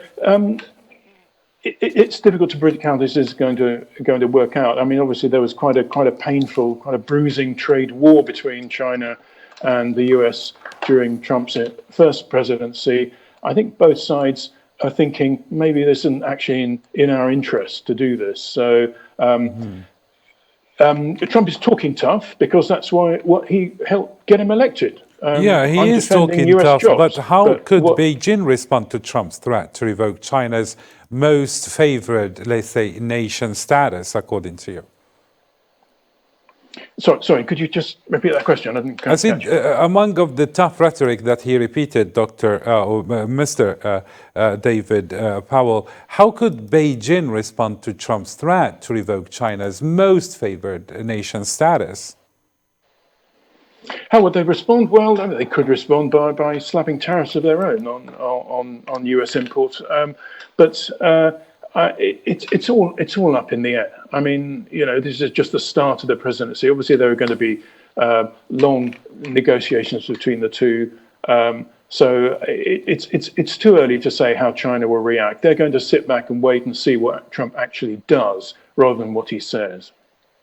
It's difficult to predict how this is going to work out. I mean, obviously there was quite a painful, quite a bruising trade war between China and the US during Trump's first presidency. I think both sides are thinking maybe this isn't actually in our interest to do this. So Trump is talking tough because that's what he helped get him elected. He is talking tough, but how could Beijing respond to Trump's threat to revoke China's most favored, let's say, nation status, according to you? Sorry, could you just repeat that question? I didn't I said, catch it. among of the tough rhetoric that he repeated, Mr. David Powell, how could Beijing respond to Trump's threat to revoke China's most favored nation status? How would they respond? Well, they could respond by slapping tariffs of their own on US imports. It's all up in the air. I mean, this is just the start of the presidency. Obviously, there are going to be long negotiations between the two. So it's too early to say how China will react. They're going to sit back and wait and see what Trump actually does rather than what he says.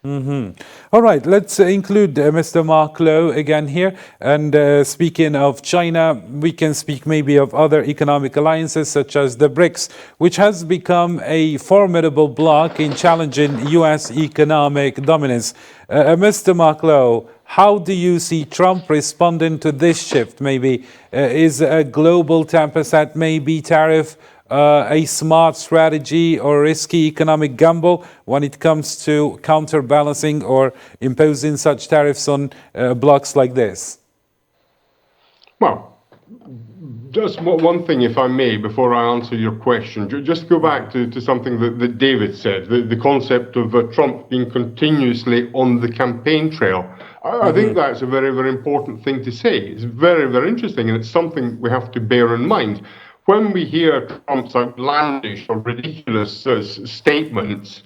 All right, let's include Mr. Mark Lowe again here. And speaking of China, we can speak maybe of other economic alliances such as the Brics, which has become a formidable bloc in challenging U.S. economic dominance. Mr. Mark Lowe, how do you see Trump responding to this shift? Maybe is a global 10% maybe tariff a smart strategy or risky economic gamble when it comes to counterbalancing or imposing such tariffs on blocs like this? Well, just one thing, if I may, before I answer your question, just go back to something that David said, the concept of Trump being continuously on the campaign trail. I think that's a very, very important thing to say. It's very, very interesting, and it's something we have to bear in mind. When we hear Trump's outlandish or ridiculous statements,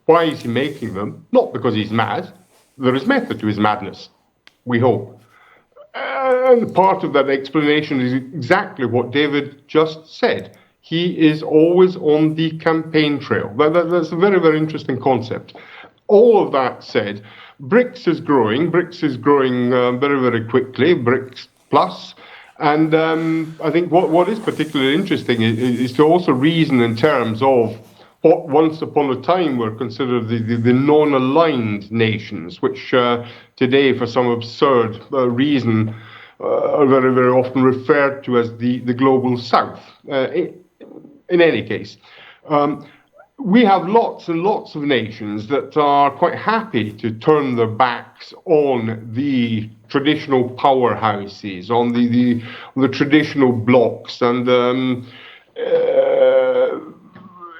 why is he making them? Not because he's mad. There is method to his madness, we hope. And part of that explanation is exactly what David just said. He is always on the campaign trail. That's a very, very interesting concept. All of that said, Brics is growing. Brics is growing very, very quickly, Brics Plus. And I think what is particularly interesting is to also reason in terms of what once upon a time were considered the non-aligned nations, which today, for some absurd reason, are very, very often referred to as the global south. In any case, we have lots and lots of nations that are quite happy to turn their backs on the traditional powerhouses, on the traditional blocs, and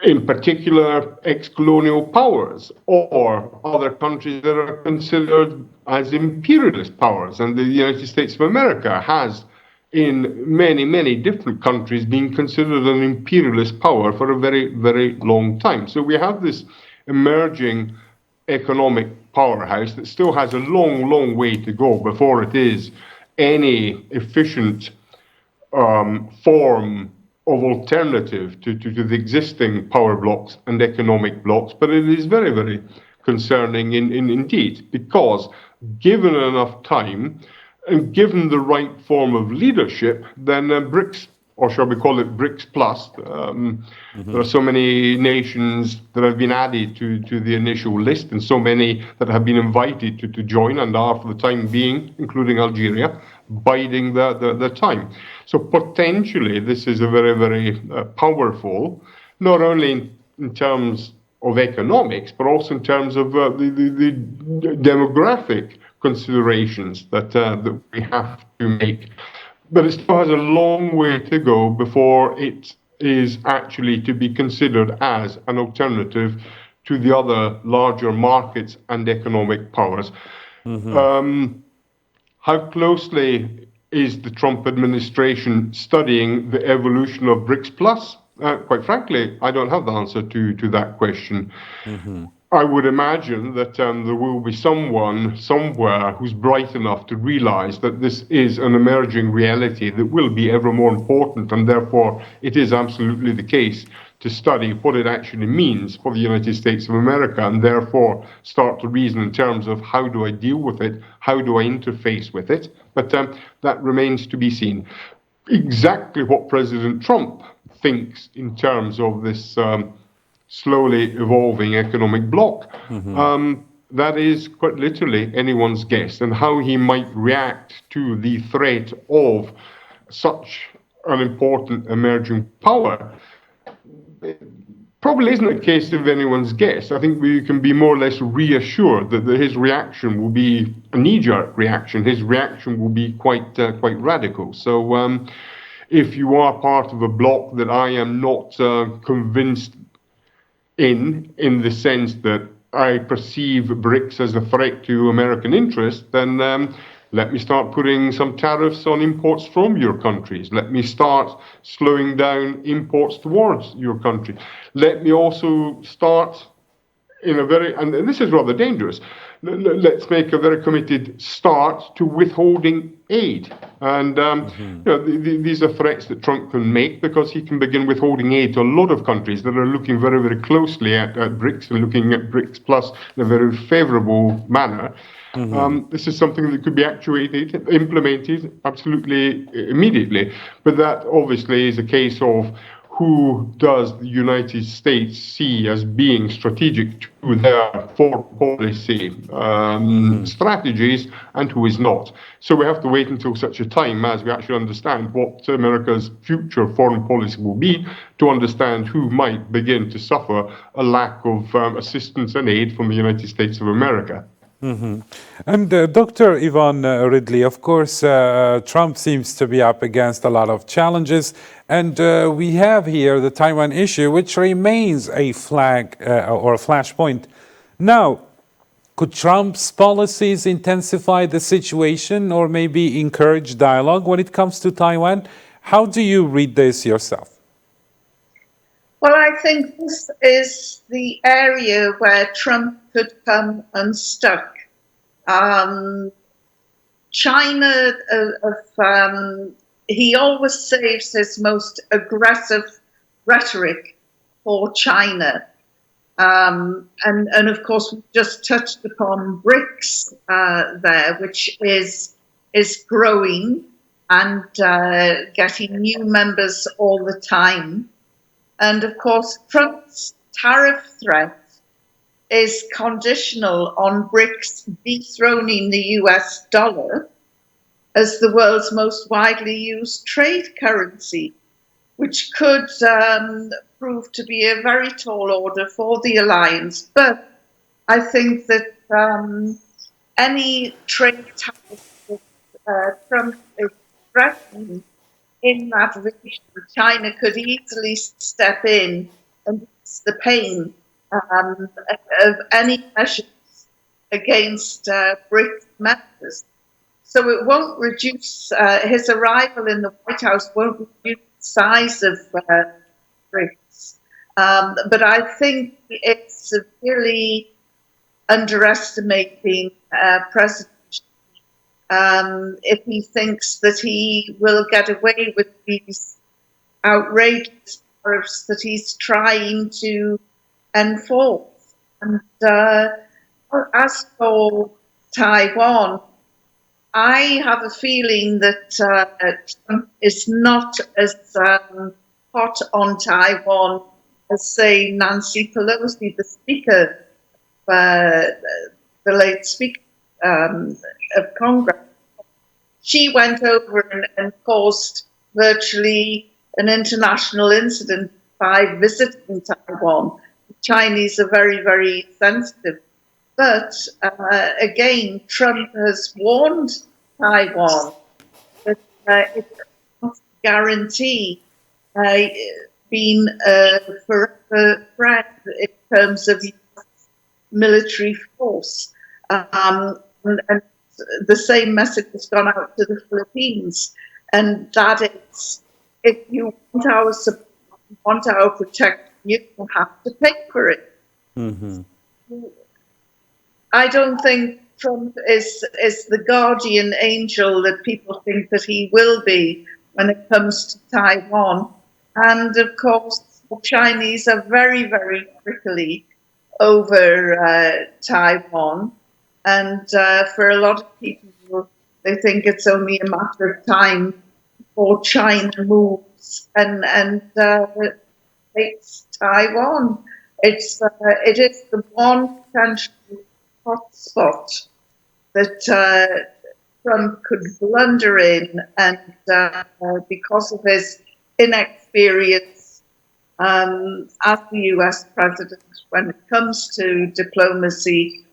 in particular ex-colonial powers or other countries that are considered as imperialist powers. And the United States of America has, in many, many different countries, been considered an imperialist power for a very, very long time. So we have this emerging economic powerhouse that still has a long, long way to go before it is any efficient form of alternative to the existing power blocks and economic blocks. But it is very, very concerning indeed, because given enough time and given the right form of leadership, then Brics, or shall we call it Brics Plus, there are so many nations that have been added to the initial list and so many that have been invited to join and are, for the time being, including Algeria, biding the time. So potentially this is a very, very powerful, not only in terms of economics, but also in terms of the demographic considerations that we have to make. But it still has a long way to go before it is actually to be considered as an alternative to the other larger markets and economic powers. How closely is the Trump administration studying the evolution of Brics Plus? Quite frankly, I don't have the answer to that question. I would imagine that there will be someone somewhere who's bright enough to realize that this is an emerging reality that will be ever more important, and therefore it is absolutely the case to study what it actually means for the United States of America, and therefore start to reason in terms of how do I deal with it, how do I interface with it. But that remains to be seen. Exactly what President Trump thinks in terms of this slowly evolving economic bloc, that is quite literally anyone's guess, and how he might react to the threat of such an important emerging power. probably isn't a case of anyone's guess. I think we can be more or less reassured that his reaction will be a knee-jerk reaction. His reaction will be quite radical. So if you are part of a bloc that I am not convinced in the sense that I perceive BRICS as a threat to American interests, then let me start putting some tariffs on imports from your countries. Let me start slowing down imports towards your country. Let me also start in a very, and this is rather dangerous, let's make a very committed start to withholding aid. And these are threats that Trump can make, because he can begin withholding aid to a lot of countries that are looking very, very closely at BRICS and looking at BRICS Plus in a very favorable manner. This is something that could be implemented absolutely immediately. But that obviously is a case of who does the United States see as being strategic to their foreign policy strategies, and who is not. So we have to wait until such a time as we actually understand what America's future foreign policy will be, to understand who might begin to suffer a lack of assistance and aid from the United States of America. And Dr. Yvonne Ridley, of course, Trump seems to be up against a lot of challenges, and we have here the Taiwan issue, which remains a flag or a flashpoint. Now, could Trump's policies intensify the situation or maybe encourage dialogue when it comes to Taiwan? How do you read this yourself? Well, I think this is the area where Trump could come unstuck. China, he always saves his most aggressive rhetoric for China. And of course, we just touched upon BRICS there, which is growing and getting new members all the time. And of course, Trump's tariff threat is conditional on BRICS dethroning the US dollar as the world's most widely used trade currency, which could prove to be a very tall order for the alliance. But I think that any trade tariff that Trump is threatening in that region, China could easily step in and ease the pain of any measures against BRICS members. So it won't reduce, his arrival in the White House won't reduce the size of BRICS. But I think it's severely underestimating President if he thinks that he will get away with these outrageous tariffs that he's trying to enforce. And as for Taiwan, I have a feeling that Trump is not as hot on Taiwan as, say, Nancy Pelosi, the Speaker, the late Speaker of Congress. She went over and caused virtually an international incident by visiting Taiwan. The Chinese are very, very sensitive. But again, Trump has warned Taiwan that it can't guarantee being a forever threat in terms of military force. And the same message has gone out to the Philippines, and that is, if you want our support, you want our protection, you have to pay for it. Mm-hmm. I don't think Trump is the guardian angel that people think that he will be when it comes to Taiwan. And of course, the Chinese are very, very prickly over Taiwan. And for a lot of people, they think it's only a matter of time before China moves and takes Taiwan. It is the one potential hotspot that Trump could blunder in, and because of his inexperience as the US president, when it comes to diplomacy,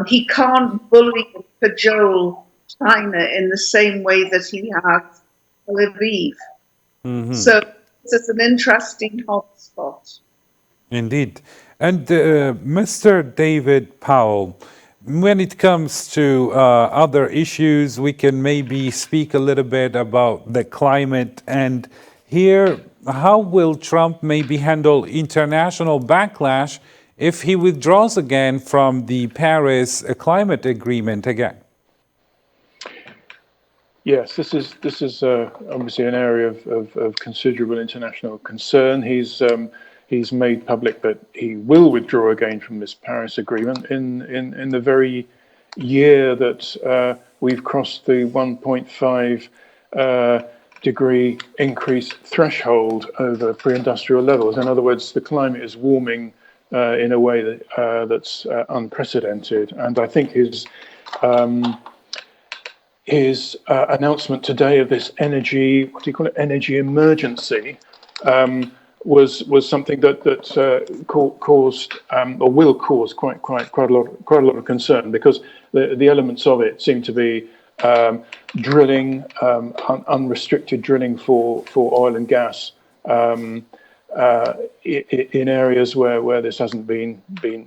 he can't bully and cajole China in the same way that he has Tel Aviv. So this is an interesting hotspot. Indeed. And Mr. David Powell, when it comes to other issues, we can maybe speak a little bit about the climate. And here, how will Trump maybe handle international backlash if he withdraws again from the Paris climate agreement again? Yes, this is obviously an area of considerable international concern. He's made public that he will withdraw again from this Paris Agreement in the very year that we've crossed the 1.5 degree increase threshold over pre-industrial levels. In other words, the climate is warming in a way that's unprecedented. And I think his announcement today of this energy emergency, was something that caused or will cause quite a lot of concern, because the elements of it seem to be drilling, unrestricted drilling for oil and gas in areas where this hasn't been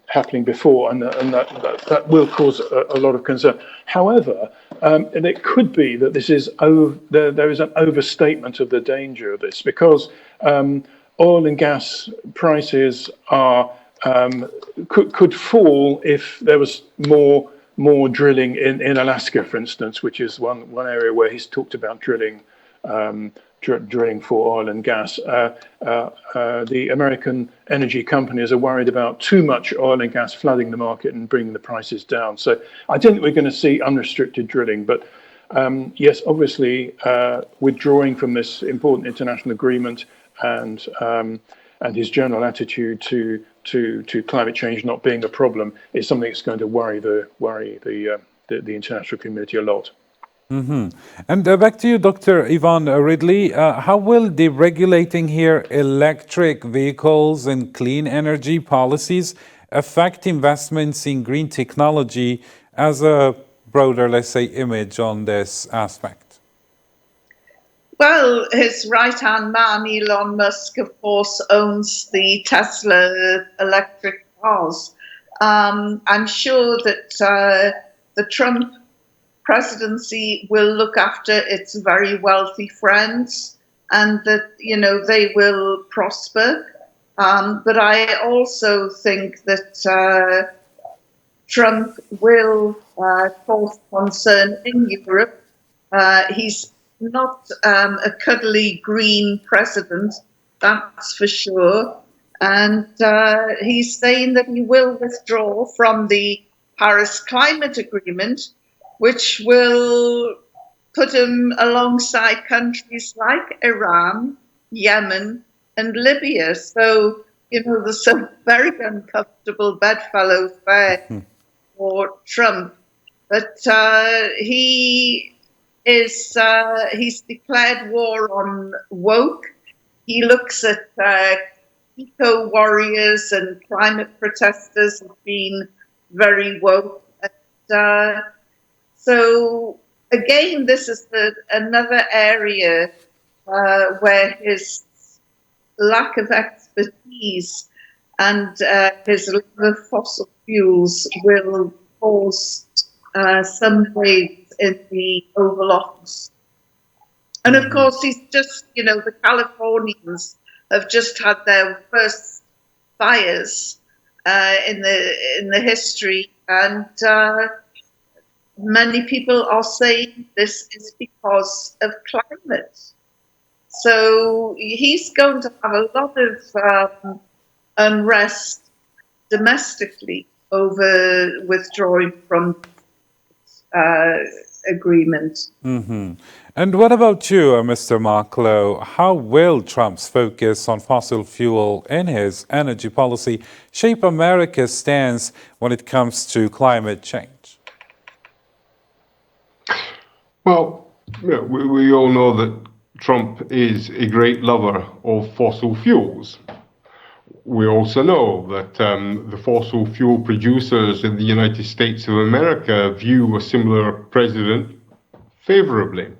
happening before, and that will cause a lot of concern. However, and it could be that this is there is an overstatement of the danger of this, because oil and gas prices could fall if there was more drilling in Alaska, for instance, which is one area where he's talked about drilling for oil and gas. The American energy companies are worried about too much oil and gas flooding the market and bringing the prices down. So I don't think we're going to see unrestricted drilling. But yes, obviously, withdrawing from this important international agreement and his general attitude to climate change not being a problem is something that's going to worry the international community a lot. And back to you, Dr. Yvonne Ridley. How will deregulating here electric vehicles and clean energy policies affect investments in green technology as a broader, let's say, image on this aspect? Well, his right-hand man, Elon Musk, of course, owns the Tesla electric cars. I'm sure that the Trump presidency will look after its very wealthy friends, and that, you know, they will prosper. But I also think that Trump will cause concern in Europe. He's not a cuddly green president, that's for sure. And he's saying that he will withdraw from the Paris Climate Agreement, which will put him alongside countries like Iran, Yemen, and Libya. So, you know, there's some very uncomfortable bedfellows there for Trump. But he's declared war on woke. He looks at eco warriors and climate protesters as being very woke. So again, this is another area where his lack of expertise and his love of fossil fuels will cause some waves in the Oval Office. And of course, he's just, you know, the Californians have just had their worst fires in the history, and many people are saying this is because of climate. So he's going to have a lot of unrest domestically over withdrawing from agreement. And what about you, Mr. Marklow? How will Trump's focus on fossil fuel in his energy policy shape America's stance when it comes to climate change? Well, we all know that Trump is a great lover of fossil fuels. We also know that the fossil fuel producers in the United States of America view a similar president favorably.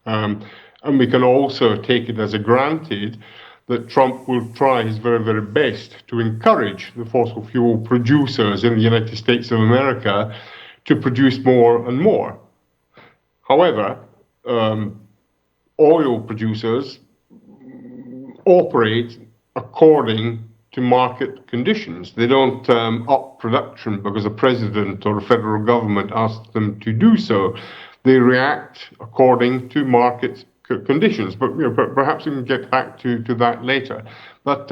And we can also take it as a granted that Trump will try his very, very best to encourage the fossil fuel producers in the United States of America to produce more and more. However, oil producers operate according to market conditions. They don't up production because a president or a federal government asks them to do so. They react according to market conditions, but perhaps we can get back to that later. But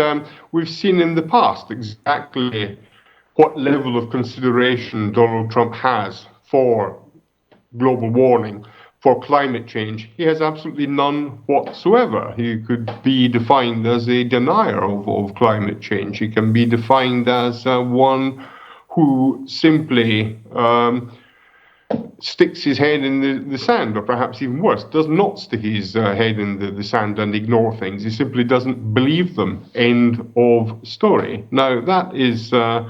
we've seen in the past exactly what level of consideration Donald Trump has for global warming, for climate change. He has absolutely none whatsoever. He could be defined as a denier of climate change. He can be defined as one who simply sticks his head in the sand, or perhaps even worse, does not stick his head in the sand and ignore things. He simply doesn't believe them. End of story. Now, that is a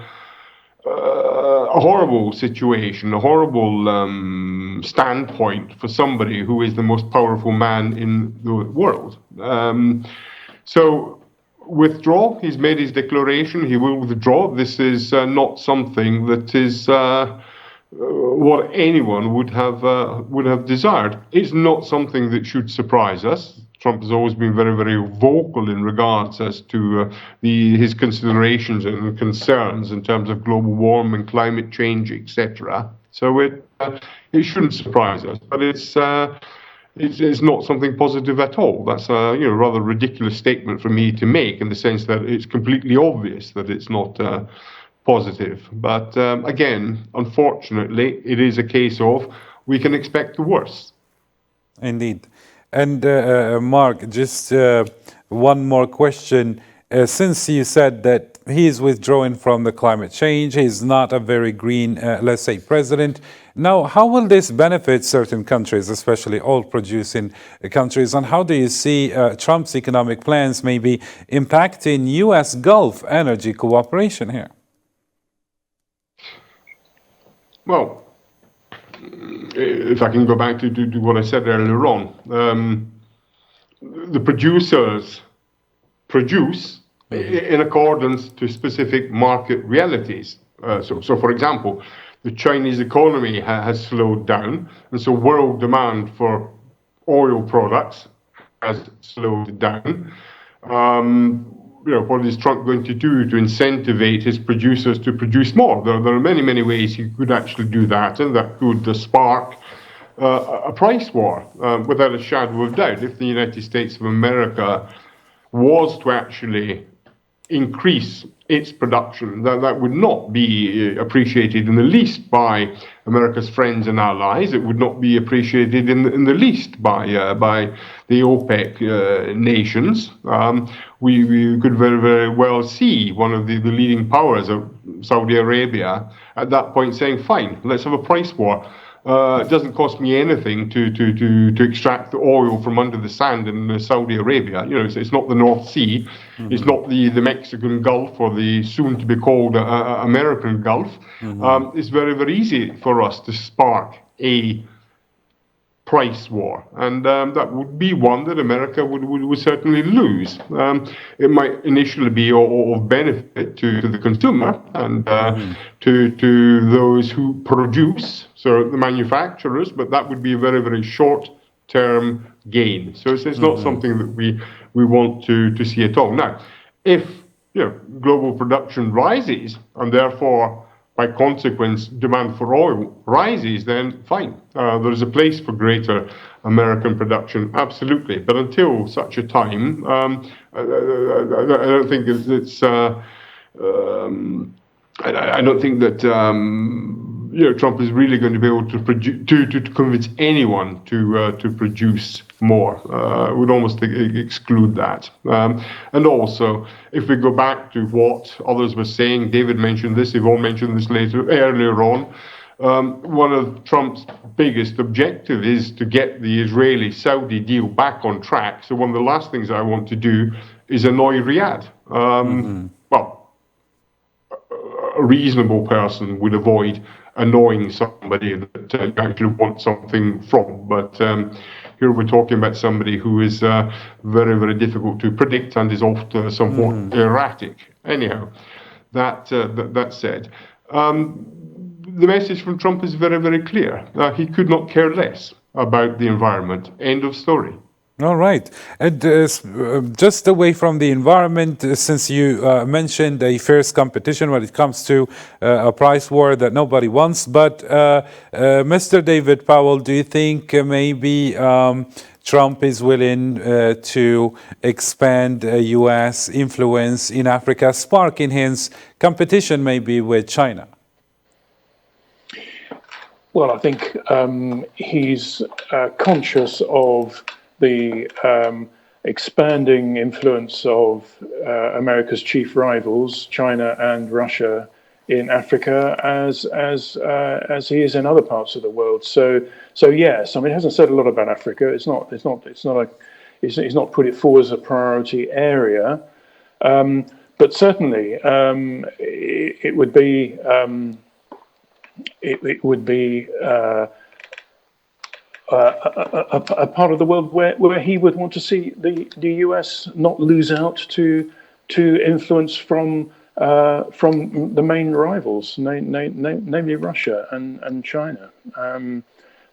horrible situation, a horrible standpoint for somebody who is the most powerful man in the world. So withdraw. He's made his declaration. He will withdraw. This is not something that is what anyone would have desired. It's not something that should surprise us. Trump has always been very, very vocal in regards as to his considerations and concerns in terms of global warming, climate change, etc. So it shouldn't surprise us, but it's not something positive at all. That's a rather ridiculous statement for me to make, in the sense that it's completely obvious that it's not positive. But again, unfortunately, it is a case of we can expect the worst. Indeed. And Mark, just one more question. Since you said that he is withdrawing from the climate change, he's not a very green, let's say, president. Now, how will this benefit certain countries, especially oil-producing countries? And how do you see Trump's economic plans maybe impacting U.S. Gulf energy cooperation here? Well, if I can go back to what I said earlier on, the producers produce in accordance to specific market realities. So for example, the Chinese economy has slowed down, and so world demand for oil products has slowed down. What is Trump going to do to incentivize his producers to produce more? There are many, many ways he could actually do that, and that could spark a price war, without a shadow of doubt. If the United States of America was to actually increase its production, that would not be appreciated in the least by America's friends and allies. It would not be appreciated in the least by the OPEC nations. We could very, very well see one of the leading powers, of Saudi Arabia, at that point saying, fine, let's have a price war. It doesn't cost me anything to extract the oil from under the sand in Saudi Arabia. It's not the North Sea, mm-hmm. It's not the Mexican Gulf or the soon-to-be called American Gulf. Mm-hmm. It's very, very easy for us to spark a price war, and that would be one that America would certainly lose. It might initially be of benefit to the consumer and to those who produce, so the manufacturers, but that would be a very, very short-term gain. So it's not something that we want to see at all. Now, if global production rises and therefore by consequence, demand for oil rises, then fine. There is a place for greater American production, absolutely. But until such a time, I don't think it's. I don't think that Trump is really going to be able to convince anyone to produce more. Would almost exclude that. And also, if we go back to what others were saying, David mentioned this, Yvonne mentioned this earlier on. One of Trump's biggest objective is to get the Israeli-Saudi deal back on track. So one of the last things I want to do is annoy Riyadh. Well, a reasonable person would avoid annoying somebody that you actually want something from. But here we're talking about somebody who is very, very difficult to predict and is often somewhat erratic. Anyhow, that said, the message from Trump is very, very clear. He could not care less about the environment. End of story. All right. And just away from the environment, since you mentioned a fierce competition when it comes to a price war that nobody wants, but Mr. David Powell, do you think maybe Trump is willing to expand U.S. influence in Africa, sparking his competition maybe with China? Well, I think he's conscious of the expanding influence of America's chief rivals, China and Russia, in Africa, as he is in other parts of the world. So yes, I mean, he hasn't said a lot about Africa. He's not put it forward as a priority area, but certainly it would be. It would be a part of the world where he would want to see the US not lose out to influence from the main rivals, namely Russia and China.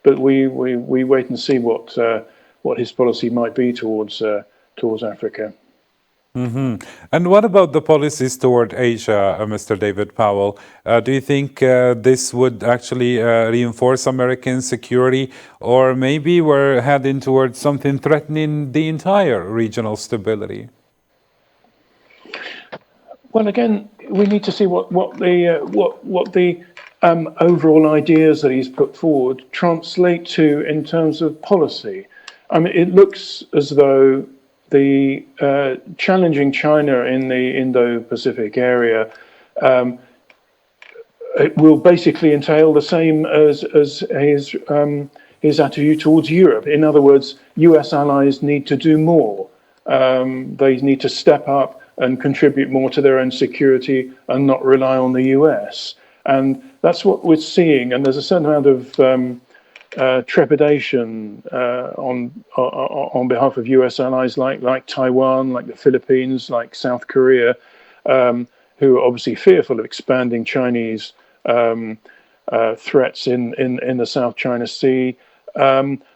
But we wait and see what his policy might be towards Africa. Mm-hmm. And what about the policies toward Asia, Mr. David Powell? Do you think this would actually reinforce American security, or maybe we're heading towards something threatening the entire regional stability? Well, again, we need to see what the overall ideas that he's put forward translate to in terms of policy. I mean, it looks as though the challenging China in the Indo-Pacific area, it will basically entail the same as his attitude towards Europe. In other words, US allies need to do more. They need to step up and contribute more to their own security and not rely on the US. And that's what we're seeing. And there's a certain amount of trepidation on behalf of US allies like Taiwan, like the Philippines, like South Korea, who are obviously fearful of expanding Chinese threats in the South China Sea,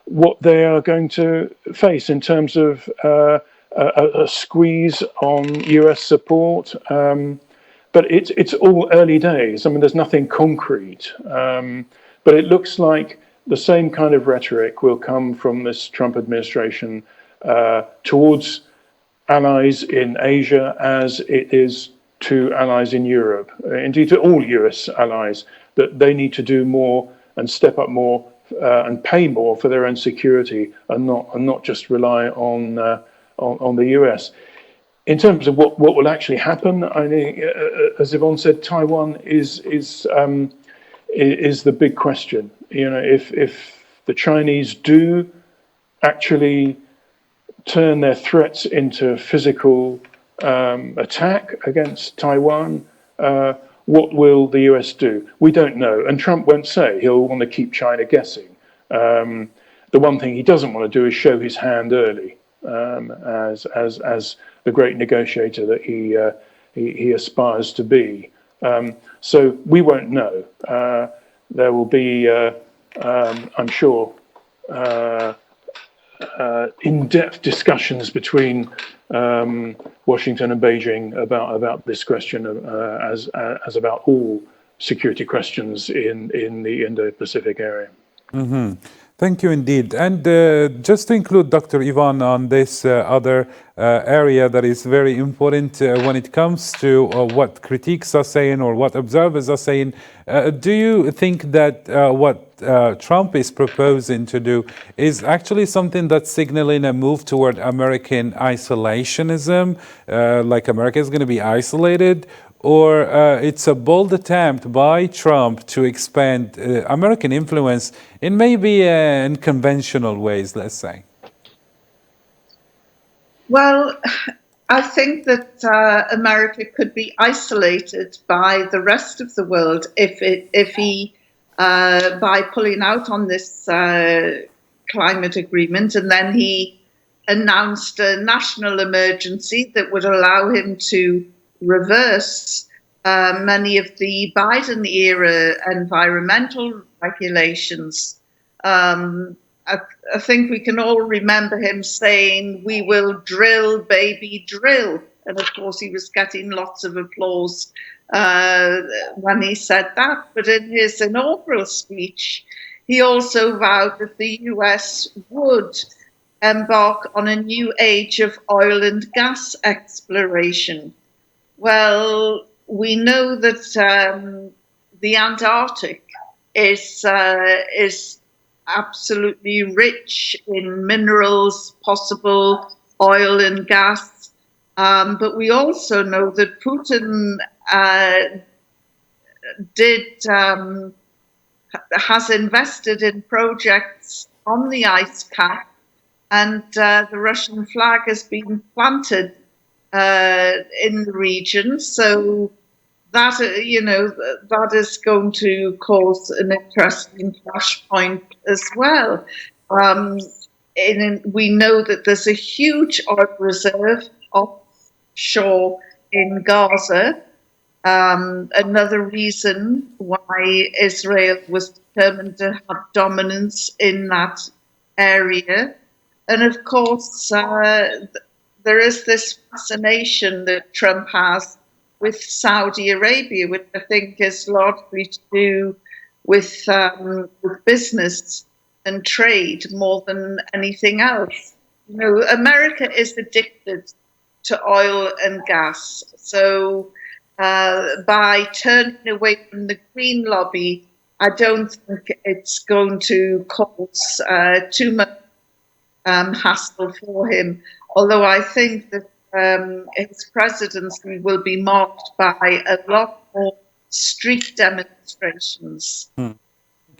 what they are going to face in terms of a squeeze on US support. But it's all early days. I mean, there's nothing concrete, but it looks like the same kind of rhetoric will come from this Trump administration towards allies in Asia as it is to allies in Europe, indeed to all US allies, that they need to do more and step up more and pay more for their own security and not just rely on the US. In terms of what will actually happen, I think, as Yvonne said, Taiwan is the big question. You know, if the Chinese do actually turn their threats into physical attack against Taiwan, what will the US do? We don't know, and Trump won't say. He'll want to keep China guessing. The one thing he doesn't want to do is show his hand early, as the great negotiator that he aspires to be. So we won't know. There will be, I'm sure, in-depth discussions between Washington and Beijing about this question, as about all security questions in the Indo-Pacific area. Mm-hmm. Thank you indeed. And just to include Dr. Yvonne on this other area that is very important when it comes to what critiques are saying or what observers are saying, do you think that what Trump is proposing to do is actually something that's signaling a move toward American isolationism, like America is going to be isolated? Or it's a bold attempt by Trump to expand American influence in maybe unconventional ways, let's say? Well, I think that America could be isolated by the rest of the world if he by pulling out on this climate agreement, and then he announced a national emergency that would allow him to reverse many of the Biden-era environmental regulations. I think we can all remember him saying, "We will drill, baby, drill." And of course, he was getting lots of applause when he said that. But in his inaugural speech, he also vowed that the US would embark on a new age of oil and gas exploration. Well, we know that the Antarctic is absolutely rich in minerals, possible oil and gas. But we also know that Putin has invested in projects on the ice cap, and the Russian flag has been planted in the region. So that, that is going to cause an interesting flashpoint as well. We know that there's a huge oil reserve offshore in Gaza. Another reason why Israel was determined to have dominance in that area. And of course, there is this fascination that Trump has with Saudi Arabia, which I think is largely to do with business and trade more than anything else. America is addicted to oil and gas. So by turning away from the green lobby, I don't think it's going to cause too much hassle for him. Although I think that his presidency will be marked by a lot more street demonstrations. Thank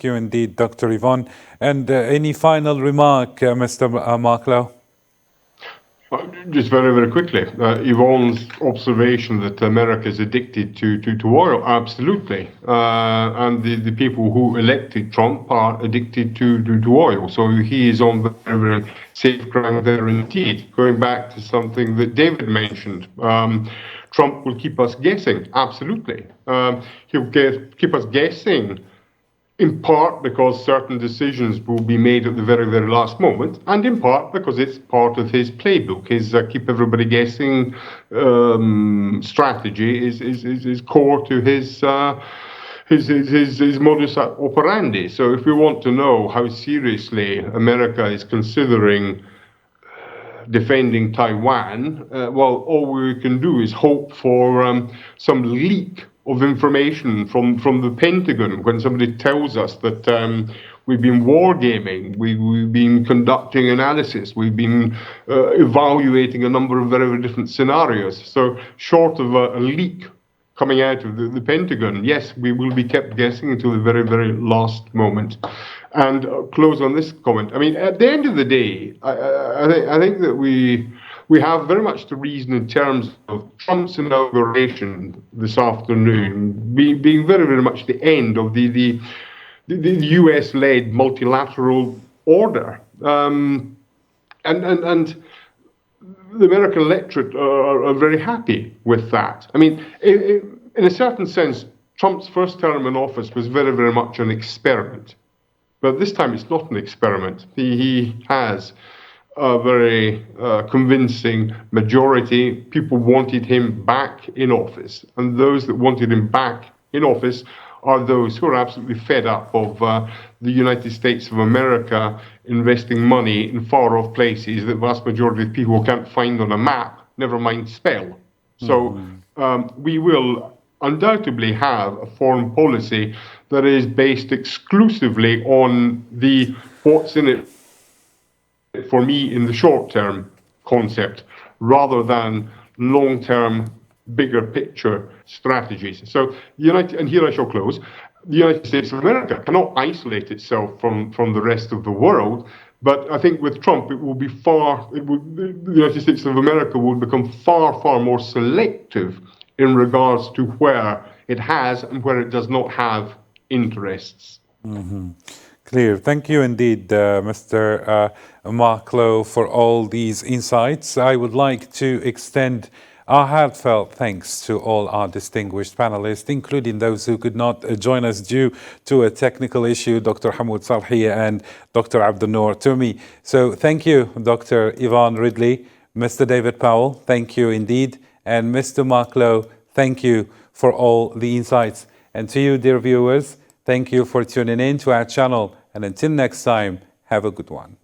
you indeed, Dr. Yvonne. And any final remark, Mr. Marklow? Just very, very quickly, Yvonne's observation that America is addicted to oil, absolutely. And the people who elected Trump are addicted to oil. So he is on very, very safe ground there indeed. Going back to something that David mentioned, Trump will keep us guessing, absolutely. He'll keep us guessing in part because certain decisions will be made at the very, very last moment, and in part because it's part of his playbook. His keep everybody guessing strategy is core to his modus operandi. So if we want to know how seriously America is considering defending Taiwan, well, all we can do is hope for some leak of information from the Pentagon when somebody tells us that we've been wargaming, we've been conducting analysis, we've been evaluating a number of very, very different scenarios. So short of a leak coming out of the Pentagon, yes, we will be kept guessing until the very, very last moment. And close on this comment. I mean, at the end of the day, I think that we have very much to reason in terms of Trump's inauguration this afternoon being very, very much the end of the US-led multilateral order. And the American electorate are very happy with that. I mean, in a certain sense, Trump's first term in office was very, very much an experiment. But this time it's not an experiment. He has a very convincing majority. People wanted him back in office. And those that wanted him back in office are those who are absolutely fed up of the United States of America investing money in far-off places that the vast majority of people can't find on a map, never mind spell. So we will undoubtedly have a foreign policy that is based exclusively on the what's in it for me in the short term concept, rather than long-term, bigger picture strategies. So and here I shall close, the United States of America cannot isolate itself from the rest of the world. But I think with Trump, the United States of America will become far, far more selective in regards to where it has and where it does not have interests. Clear. Thank you indeed, Mr. Marklow, for all these insights. I would like to extend our heartfelt thanks to all our distinguished panelists, including those who could not join us due to a technical issue, Dr. Hamoud Salhi and Dr. Abdul Noor Toumi. So thank you, Dr. Yvonne Ridley, Mr. David Powell, thank you indeed, and Mr. Marklow, thank you for all the insights. And to you, dear viewers, thank you for tuning in to our channel. And until next time, have a good one.